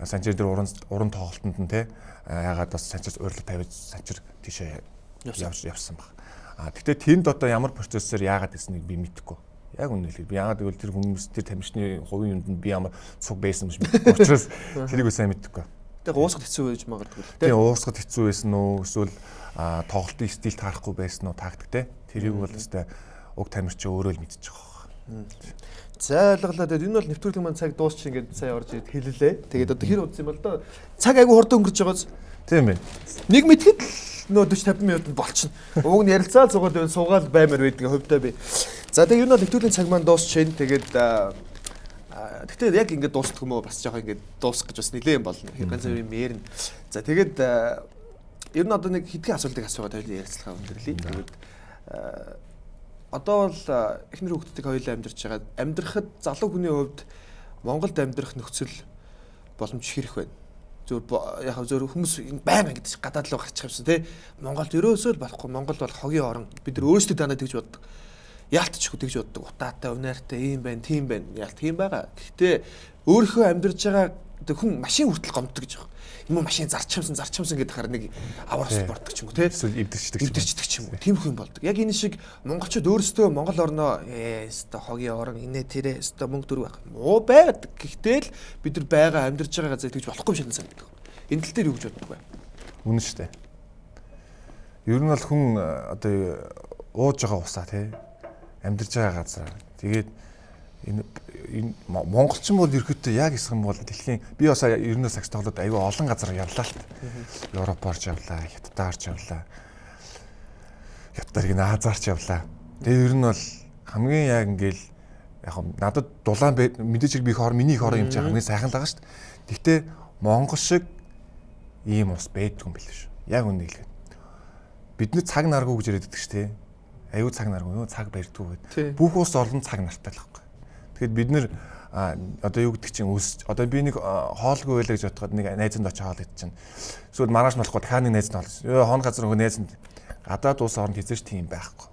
санчир дээр уран тоглолтод нь те ягаад бас санчирч урилга тавьж санчир тийшээ явсан баг. А тэгтээ тэнд одоо ямар процессор яагаад гэснийг би мэдэхгүй. Яг үнэхээр би яагаад гэвэл тэр хүмүүс тэр тамирчны хувийн юмд би ямар цуг байсан юм шиг мэдэхгүй. Учраас тэрийг сайн мэдэхгүй. Тэгээ уусгад хэцүү байж магадгүй. Тэгээ уусгад хэцүү байсан уу эсвэл тоглолтын стил таарахгүй байсан уу тактик те. Тэрийг бол өстэй уг тамирчин өөрөө л мэдчихэж байгаа. За ойлголоо. Тэгээд энэ бол нэвтрүүлэг маань цаг дуусч ингээд сая орж ирээд хэллээ. Тэгээд одоо хэр удсан юм бол доо цаг айгүй хурдан өнгөрч байгааз. Тийм байна. Нэг мэтгэд нөө 40-50 минут болчихно. Уг нь ярилцаа зугаад байвал суугаал баймаар байдаг хувьдаа би. За тэгээд энэ бол нэвтрүүлгийн цаг маань дуусч байна. Тэгээд тэгтээ яг ингээд дуусах юм уу бас жоохон ингээд дуусах гэж бас нэлээд юм болно. Ганц юм ярина. За тэгээд ер нь одоо нэг хэдхэн асуултыг асуугаад хоёул ярилцлага өндөрлөе. Тэгээд одоо бол эхнэр хүүхдүүдийг хоёулаа амьдарч байгаа. Амьдрахад залуу хүний хувьд Монголд амьдрах нөхцөл боломж хэрэг байна. Яг зөв хүмүүс баймаа гэдэг гадаад руу гарчих юмсан тий. Монголд ерөөсөө л болохгүй. Монгол бол хогийн орн. Бид нар өөрсдөө данаа тэгж боддог. Яалтчгүй тэгж боддог. Утаатай, унаартай ийм байна, тийм байна. Яалт тийм байгаа. Гэхдээ өөрийнхөө амьдарч байгаа хүн машин хүртэл гомддог гэж байгаа. Юм машин зарчимсан гэдэг хараа нэг авар спортдаг ч юм уу тий. Эсвэл эвдэрчдэг ч юм уу. Тийм хүн болдог. Яг энэ шиг монголчууд өөрсдөө Монгол орноо өстой хогийн орн инээ тэрэ өстой мөнгө дөрөв байх. Муу байгаад. Гэхдээ л бид нар байгаа амьдарч байгаа газар тэгж болохгүй шин санагдав. Энэ тал дээр юу гэж боддог вэ? Үнэн шүү дээ. Ер нь бол хүн одоо ууж байгаа усаа тий амьдарч байгаа газар. Тэгээд энэ монголчин бол ерөөхдөө яг хэсэг юм бол дэлхийн би бас ер нь сакс тоглоод аюу олон газар явлаа л та. Европ орж явлаа, Хятад орж явлаа. Хятадыг Азаарч явлаа. Тэгээ ер нь бол хамгийн яг ингээл яг надад дулаан мэдээж би их хор миний их хор юм чи хамгийн сайхан л байгаа шүү дээ. Гэхдээ монгол шиг ийм ус байдгүй юм биш шүү. Яг үнэ хэлээд. Бидний цаг наргүй гэж яриад байдаг шүү дээ. Аюу цаг наргүй юу цаг барьдгүй гэдэг. Бүх ус орлон цаг нартай л байхгүй. Тэгэхэд бид нэр одоо юу гэдэг чинь одоо би нэг хоолгүй байлаа гэж бодоход нэг найзанд очиж хоол идэж чинь. Эсвэл маргааш болохгүй дахиад нэг найз нь хоол. Хон газар нөгөө найз нь гадаад ус оронд хязгаарч тийм байхгүй.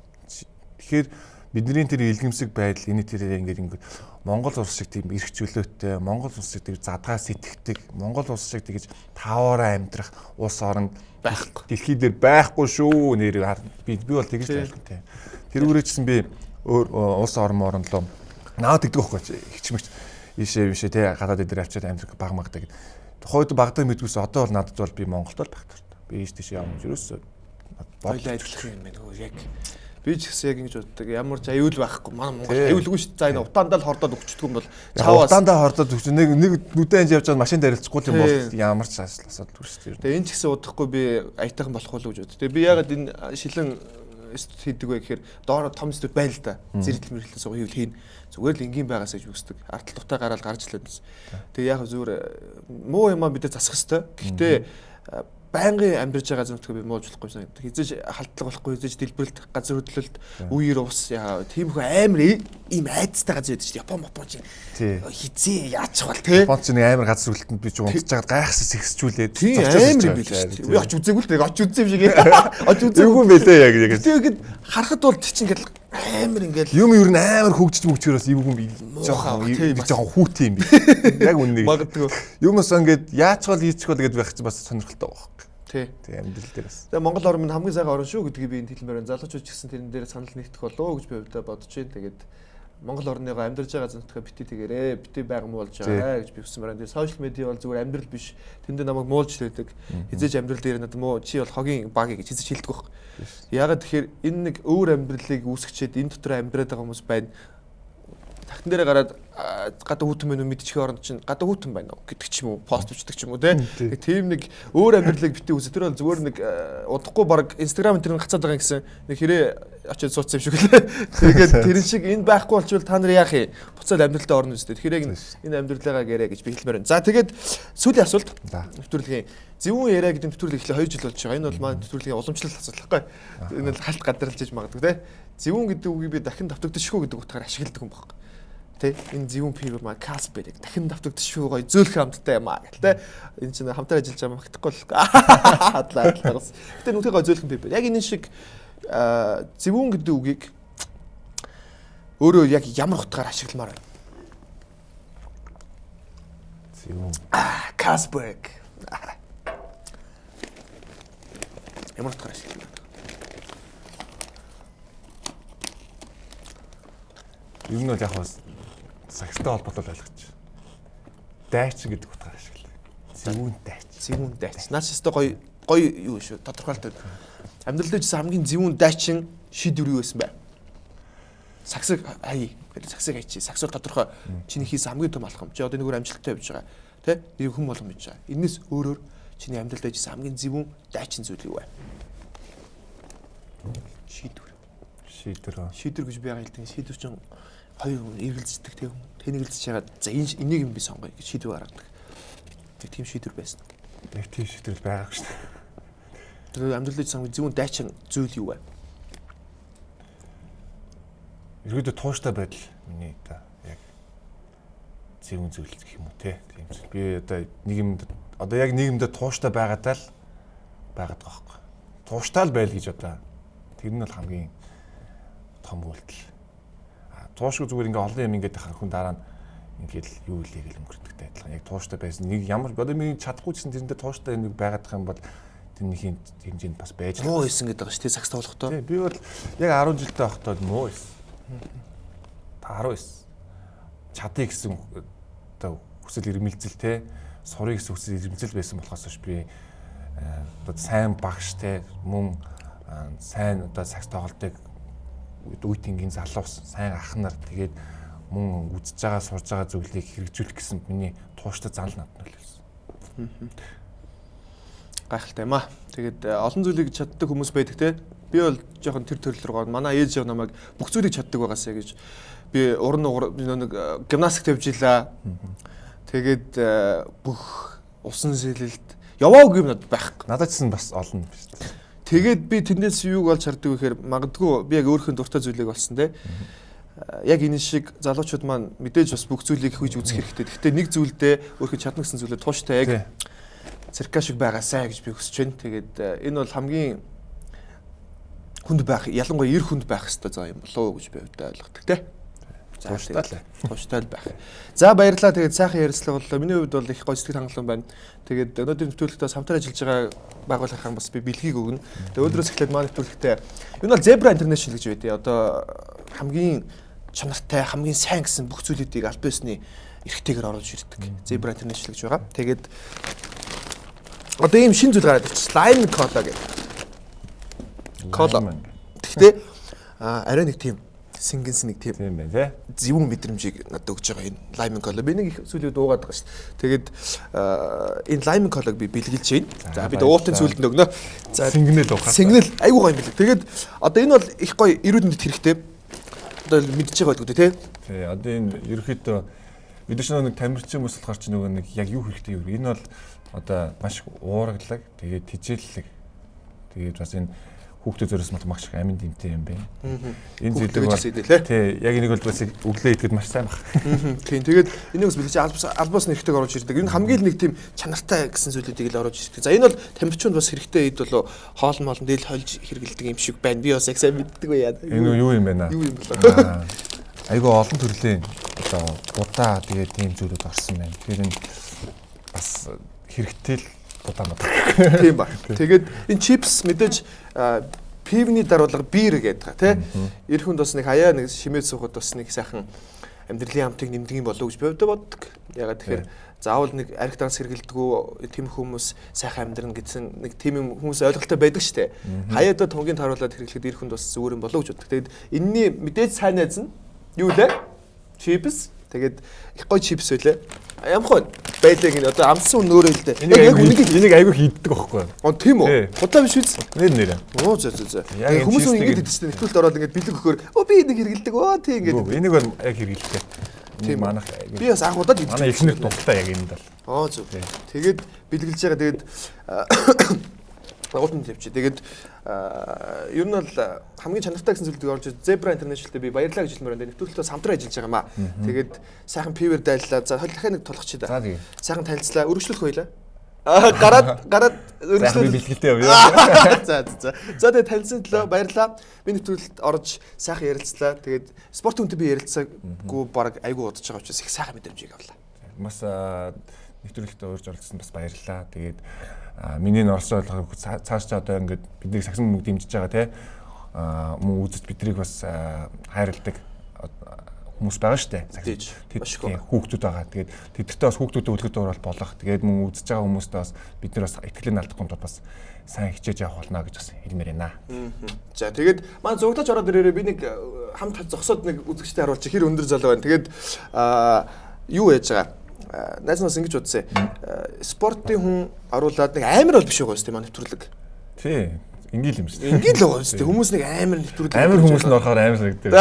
Тэгэхээр бидний тэр илгэмсэг байдал энэ тэрээр ингээд Монгол улс шиг тийм эрх чөлөөтэй, Монгол улс шиг тийм задгаа сэтгэдэг, Монгол улс шиг тэгж тааваараа амьдрах улс орн байхгүй. Дэлхий дээр байхгүй шүү нэр би бол тэгж тайлбартай. Тэрүүрээчсэн би өөр улс орн руу наад тэгдэг байхгүй хичмэгч ийшээ те гадаад дээр авчиад амьдрах баг магтаа гэдэг. Тухайд багтаа мэдгүйс одоо бол надад бол би Монголд л байх хэрэгтэй. Би ийш тийш явна ерөөсөө бодлоо ажиллах юм байна хөө яг. Би ч гэсэн яг ингэж боддог. Ямар ч аюул байхгүй. Манай Монгол аюулгүй шүү дээ. За энэ утаандаа л хордоод өгчдөг юм бол чаваас утаандаа хордоод өгч нэг нүдэн анж явж байгаа машин дарилцахгүй юм бол ямар ч асуудалгүй шүү дээ. Тэгээ энэ ч гэсэн удахгүй би аятайхан болох болов гэж боддог. Тэгээ би ягаад энэ шилэн хийдэг вэ гэхээр доор том студ байна л да. Зэрэгтэл мэрэгтэл суух хийвэл хийн. Зүгээр л энгийн байгаас гэж үздэг. Ардтал утаа гараад гарч илээд. Тэгээ яг зүгээр муу юмаа бид засах хэрэгтэй. Гэхдээ байнгын амьдарч байгаа зүгтээ би муулж болохгүй санагдав. Хизээж халдлага болохгүй, хизээж дэлбэрэлт, газар хөдлөлт, үеэр ус яа тиймэрхүү амар ийм айцтай газар байдаг шүү дээ. Япон чинь хизээ яачих бол те. Япон чинь амар газар хөдлөлтөнд би ч унтж байгаад гайхсаж ихсчүүлээд амар юм биш шүү дээ. Би очиж үзээгүй л дээ. Очиж үзсэн юм шиг. Очиж үзээгүй юм бэлээ яг. Тэгээд харахад бол чи ингээл амар ингээл юм ер нь амар хөгжиж мөгчөрөөс ивгүй би жоохон хүүтэй юм би. Яг үннийг. Магадгүй. Юмс ингээд яачгал ийчихвэл гэдээ байх чинь бас сонирхолтой байна. Тий. Амьдрал дээрээс. Тэгээ Монгол орн минь хамгийн сайхан орн шүү гэдгийг би энэ хэлмээр байна. Залуучууд ч гэсэн тэрэн дээр санал нэгдэх болоо гэж би өвдөө бодож байна. Тэгээд Монгол орныгоо амьдарч байгаа зэнтгээ бити тэгээрээ, бити байгаан болж байгаа гэж би хүсмээр байна. Тэгээ сошиал медиа бол зүгээр амьдрал биш. Тэндээ намайг муулж байдаг. Хизээж амьдрал дээр надад муу чи бол хогийн баг гэж хизээж хэлдэг баг. Ягаад тэгэхээр энэ нэг өөр амьдралыг үүсгчээд энэ дотор амьдраад байгаа хүмүүс байна. Тагтан дээрээ гараад гадаа хүүтэн байна уу мэдчихээ оронд чинь гадаа хүүтэн байна уу гэдэг ч юм уу пост бичдэг ч юм уу тийм нэг өөр амьдралыг битээ үзээ тэр бол зүгээр нэг удахгүй баг инстаграм энэ гацаад байгаа гэсэн нэг хэрэг очиод суудсан юм шиг лээ. Тэгээд тэрэн шиг энэ байхгүй болчвол та нар яах юм буцаад амьдралдаа орно үстэй. Тэгэхээр яг энэ амьдралаагаа гэрээ гэж би хэлмээр байна. За тэгээд сүүлийн асуулт нэвтрүүлгийн зөвүүн яриа гэдэг нэвтрүүлэг эхлээ 2 жил болж байгаа. Энэ бол маань нэвтрүүлгийн уламжлалт асуулт байхгүй. Энэ бол халт гадарлаж иж магадгүй те. Зөвүүн гэдэг үгийг би дахин давтагдчихгүй гэдэг утгаар ашигладаг юм байна. Тэ энэ зөвүүн пивер маа Каспберг дахин давтагдчихгүй гоё зөөлх хамттай юм аа гэл тэ энэ чинь хамтаар ажиллаж байгаа магтахгүй л хадлаа. Гэтэ нүхтэй гоё зөөлх пивер. Яг энэ шиг зөвүүн гэдэг үгийг өөрөө яг ямар утгаар ашигламаар байна? Зөвүүн. Каспберг. Ямар утгаар ашигламаар? Ер нь бол яг бас сагстай холбоотой ойлгож. Дайчин гэдэг утгаар ашигладаг. Зөвүүн дайч. Зөвүүн дайч. Наач өстой гоё юу шүү. Тодорхойлолтой. Амьдрал дээр хамгийн зөвүүн дайчин шийдвэр юу байсан бэ? Сагсаг хай. Сагсаг хайчи. Сагсуу тодорхой. Чиний хийсэн хамгийн том алхам. Чи одоо нэг өөр амжилттай явж байгаа. Тэ? Нэг хүн болгоно гэж байгаа. Энэс өөрөөр чиний амьдрал дээр хамгийн зөвүүн дайчин зүйл юу вэ? Шийдвэр. Шийдвэр гэж би яагаад хэлдэг. Шийдвэр чинь хоёр хүн эргэлздэг тийм тэнэглэж чагаад за энийг юм би сонгоё гэж шийдвэр гаргадаг. Тэг тийм шийдвэр байсан. Нэг тийм шийдвэр байгаагүй шүү дээ. Тэр амьдралын хамгийн зөвүүн дайчин зүйл юу вэ? Ерөөдөө тууштай байдал миний яг зөвүүн зүйл гэх юм уу те. Тийм ч. Би одоо яг нийгэмд тууштай байгаадаа л байгаад байгаа байхгүй. Тууштай л байл гэж одоо тэр нь бол хамгийн том үйлдэл. Туушгүй зүгээр ингээ олон юм ингээд хахын хүн дараа нь ингээд юу илээ гэл өнгөрдөгтэй адилхан. Яг тууштай байсан нэг ямар одоо миний чадахгүй гэсэн тэрэндээ тууштай нэг байгаад байгаа юм бол тэрний хэмжээнд бас байж муу исэн гэдэг байгаа шүү дээ сакс тоглохдоо. Тийм би бол яг 10 жилдээ байхдаа муу исэн. 19 чадъя гэсэн одоо хүсэл эрмэлзэл те сурыг гэсэн хүсэл эрмэлзэл байсан болохоос би одоо сайн багш те мөн сайн одоо сакс тоглолтыг үеийнгийн залуус сайн ах нар тэгээд мөн үзэж байгаа сурж байгаа зүйлийг хэрэгжүүлэх гэсэн миний тууштай занал надад нөлөөлсөн. Гайхалтай юм аа. Тэгээд олон зүйлийг чаддаг хүмүүс байдаг те. Би бол жоохон тэр төрөл рүү гоо. Манай ээж яг намайг бүх зүйлийг чаддаг байгаасаа гэж би уран нэг гимнастик тавьж илаа. Тэгээд бүх усан сэлэлт яваагүй юм надад байхгүй. Надад ч бас олон биш. Тэгээд би тэндээс юуг олж харддаг гэхээр магадгүй би яг өөрхөн дуртай зүйлийг олсон те. Яг энэ шиг залуучууд маань мэдээж бас бүх зүйлийг хийж үзэх хэрэгтэй. Гэхдээ нэг зүйлдээ өөрхөн чадна гэсэн зүйлээ тууштай яг цирка шиг байгаасаа гэж би хүсэж байна. Тэгээд энэ бол хамгийн хүнд байх, ялангуяа эр хүнд байх хэрэгтэй заа юм болоо гэж би өвдөө ойлгодог те. Тууштай л. Тууштай л байх. За баярлалаа. Тэгээд сайхан ярилцлага боллоо. Миний хувьд бол их гоё сэтгэл хангалуун байна. Тэгээд өнөөдрийн нэвтрүүлэгтээ хамтран ажиллаж байгаа байгууллагын бас би бэлгийг өгнө. Тэгээд өнөөдрөөс эхлээд манай нэвтрүүлэгтээ энэ бол Zebra International гэж байдیں۔ Одоо хамгийн чанартай, хамгийн сайн гэсэн бүх зүйлүүдийг аль биесний эрхтэйгээр оруулж ирдэг. Zebra International гэж байгаа. Тэгээд одоо ийм шинэ зүйл гараад ирчихсэн. Lime Cola гэдэг. Cola. Гэхдээ арай нэг тийм сингэнс нэг тийм байна тий. Зөвүүн мэдрэмжийг надад өгж байгаа энэ Lime Cola. Би нэг их зүйлүүд уугаад байгаа шүү дээ. Тэгээд энэ Lime Cola-г би бэлгэлж байна. За бид уутын зүйлд өгнө. За сингэнэл ухаа. Сингэнэл айгүй гоё юм билээ. Тэгээд одоо энэ бол их гоё эрүүл мэндэд хэрэгтэй. Одоо мэдчихэж байгаа гэдэг тий. Тий. Одоо энэ ерөөхдөө бид ч нэг тамирчин хүмүүс болохоор ч нөгөө нэг яг юу хэрэгтэй юу. Энэ бол одоо маш уургалаг, тэгээд тижээллэг. Тэгээд бас энэ хүүхдүүд зөрөөс маш их амин дэмтэй юм байна. Энэ зүйлийг бол тий, яг энийг бол бас өглөө идэхэд маш сайн баг. Тийм. Тэгээд энийг бас бэлгэж албаас нэрхтэг оруулж ирдэг. Энэ хамгийн нэг тийм чанартай гэсэн зүйлүүдийг л оруулж ирдэг. За энэ бол тамирчинд бас хэрэгтэй ид бол хоол моолн дээл хольж хэрэгэлдэг юм шиг байна. Би бас яг сайн мэддэг байяа. Энэ юу юм бэ наа? Юу юм бэ? Айгүй олон төрлийн одоо будаа тэгээд тийм зүйлүүд орсон байна. Тэгэхээр энэ бас хэрэгтэй л будаа. Тийм ба. Тэгээд энэ чипс мэдээж пивний даруулга бир гэдэг тий. Эр хүнд бас нэг хаяа нэг шимээд суухад бас нэг сайхан амьдралын амтыг нэмдэг юм болов уу гэж би боддог. Ягаад тэгэхээр заавал нэг арх данс хэргэлдэггүй тийм хүмүүс сайхан амьдрна гэсэн нэг тийм юм хүмүүс ойлголттой байдаг шүү дээ. Хаяада тунгийн таруулаад хэрэглэхэд эр хүнд бас зүгээр юм болов уу гэж боддог. Тэгээд энэний мэдээж сайн найз нь юу лээ? Чипс. Тэгээд их гоё чипс байлаа. Ямхан байлаа гин одоо амсан нөөрөө л дээ. Яг энийг айгүй хийддэг байхгүй юу? Тийм үү? Худлаа биш үү? Нэр. Оо за. Хүмүүс ингэж хэлдэг чинь нэвтрүүлэлт ороод ингэж бэлэг өгөхөөр би энийг хэрэгэлдэг. Тийм ингэж. Энийг бол яг хэрэгэлдэг. Тийм манах. Би бас анх удаад манай эхнэр дуттай яг энэ дал. Оо зөв. Тэгээд бэлгэлж байгаа. Тэгээд уулын тавьчих. Тэгээд ер нь бол хамгийн чанартай гэсэн зүйлийг орж Zebra International-тэй би баярлалаа гэж хэлмээр байна. Нэвтрүүлэлтээс хамтран ажиллаж байгаа маа. Тэгээд сайхан пивер дайллаа. За дахиад нэг тулах чи да. Сайхан танилцлаа. Өргөжлөх хоёлаа. Гараад өргөжлөх бэлгэлтэй явъя. За. За тэгээд танилцсан баярлалаа. Би нэвтрүүлэлт орж сайхан ярилцлаа. Тэгээд спорт хүнтэй би ярилцаагүй баг айгүй удаж байгаа учраас их сайхан мэдрэмжийг авлаа. Бас нэвтрүүлэлтээ урьж оролцсон бас баярлалаа. Тэгээд миний орсон ойлгох цааш та одоо ингээд бидний сагсан мөнгө дэмжиж байгаа те мөн үзэж бидрийг бас хайрладаг хүмүүс байгаа штэ. Тэд хүүхдүүд байгаа. Тэгээд тэдэртээ бас хүүхдүүдэд үлгэр дуурайл болох. Тэгээд мөн үзэж байгаа хүмүүстээ бас бид нар бас ихтгэлийн алдахгүй тул бас сайн хичээж явах болно гэж бас хэлмээр байна. За тэгээд маань зураглаж ороод ирээрээ би нэг хамт зогсоод нэг үзэгчтэй харуулчих хэр өндөр залуу байна. Тэгээд юу яаж байгаа? Найз нас ингэж бодсон. Спортын хүн оруулаад нэг амар бол биш байгаа шүү дээ манай нэвтрүүлэг. Тий. Ингээл юм шүү дээ. Ингээл л байгаа шүү дээ. Хүмүүс нэг амар нэвтрүүлэг. Амар хүмүүс нь орохоор амар санагддаг.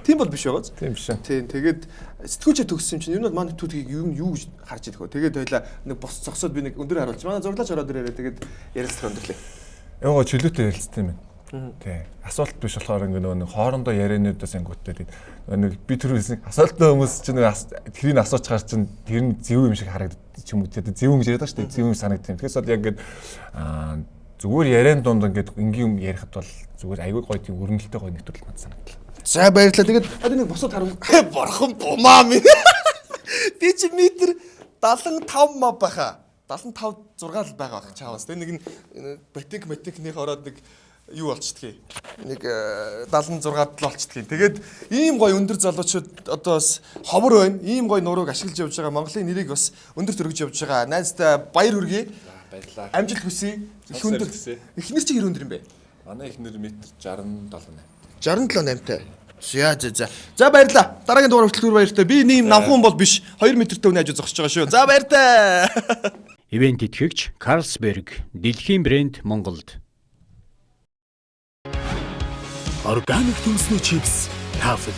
Тийм бол биш байгаа. Тийм биш. Тийм. Тэгээд сэтгүүлчээ төгссөн чинь энэ бол манай нэвтрүүлгийг юу гэж харж идэх вэ? Тэгээд хоёлаа нэг бос зогсоод би нэг өндөр харуулж манай зураглаж ороод ирээрээ тэгээд ярилцлага өндөрлөө. Ягаа чөлөөтэй ярилцсан юм байна. Тий. Асуулт биш болохоор ингээ нэг хоорондоо яриануудаас ангууттай нэг би түрүүсэн асуулттай хүмүүс чинь тэрийг асууж чаар чинь тэр нь зөв юм шиг харагддаг ч юм уу тий. Зөв юм гэж яриад шүү дээ. Зөв юм санагдсан. Тэгэхээр бол яг ингээд зүгээр яриан дунд ингээд ингийн юм ярихад бол зүгээр аягүй гоё тийм өрнөлттэй гоё нэвтрүүлэл надад санагдлаа. За баярлалаа. Тэгээд одоо нэг босоод харуул. Борхон бумаа минь. Би чи метр 75 мав баха. 75 6 л байгаа бах чаавас. Тэгээ нэг математикнийх ороод нэг юу болчихдгийг. Нэг 76 л болчихдгийг. Тэгээд ийм гоё өндөр залуучууд одоо бас ховор байна. Ийм гоё нурууг ашиглаж явж байгаа. Монголын нэрийг бас өндөр төрөж явж байгаа. Найзтай баяр хүргэе. Баярлалаа. Амжилт хүсье. Их өндөр. Эхнэр чи хэр өндөр юм бэ? Манай эхнэр метр 67 8. 67 8. За баярлалаа. Дараагийн дугаар хүртэл баяртай. Би ийм навхан бол биш. 2 метртэй үнэ хажуу зогсож байгаа шүү. За баяртай. Ивент итгэгч Carlsberg, дэлхийн брэнд Монголд. Органик түнсний чипс Tafel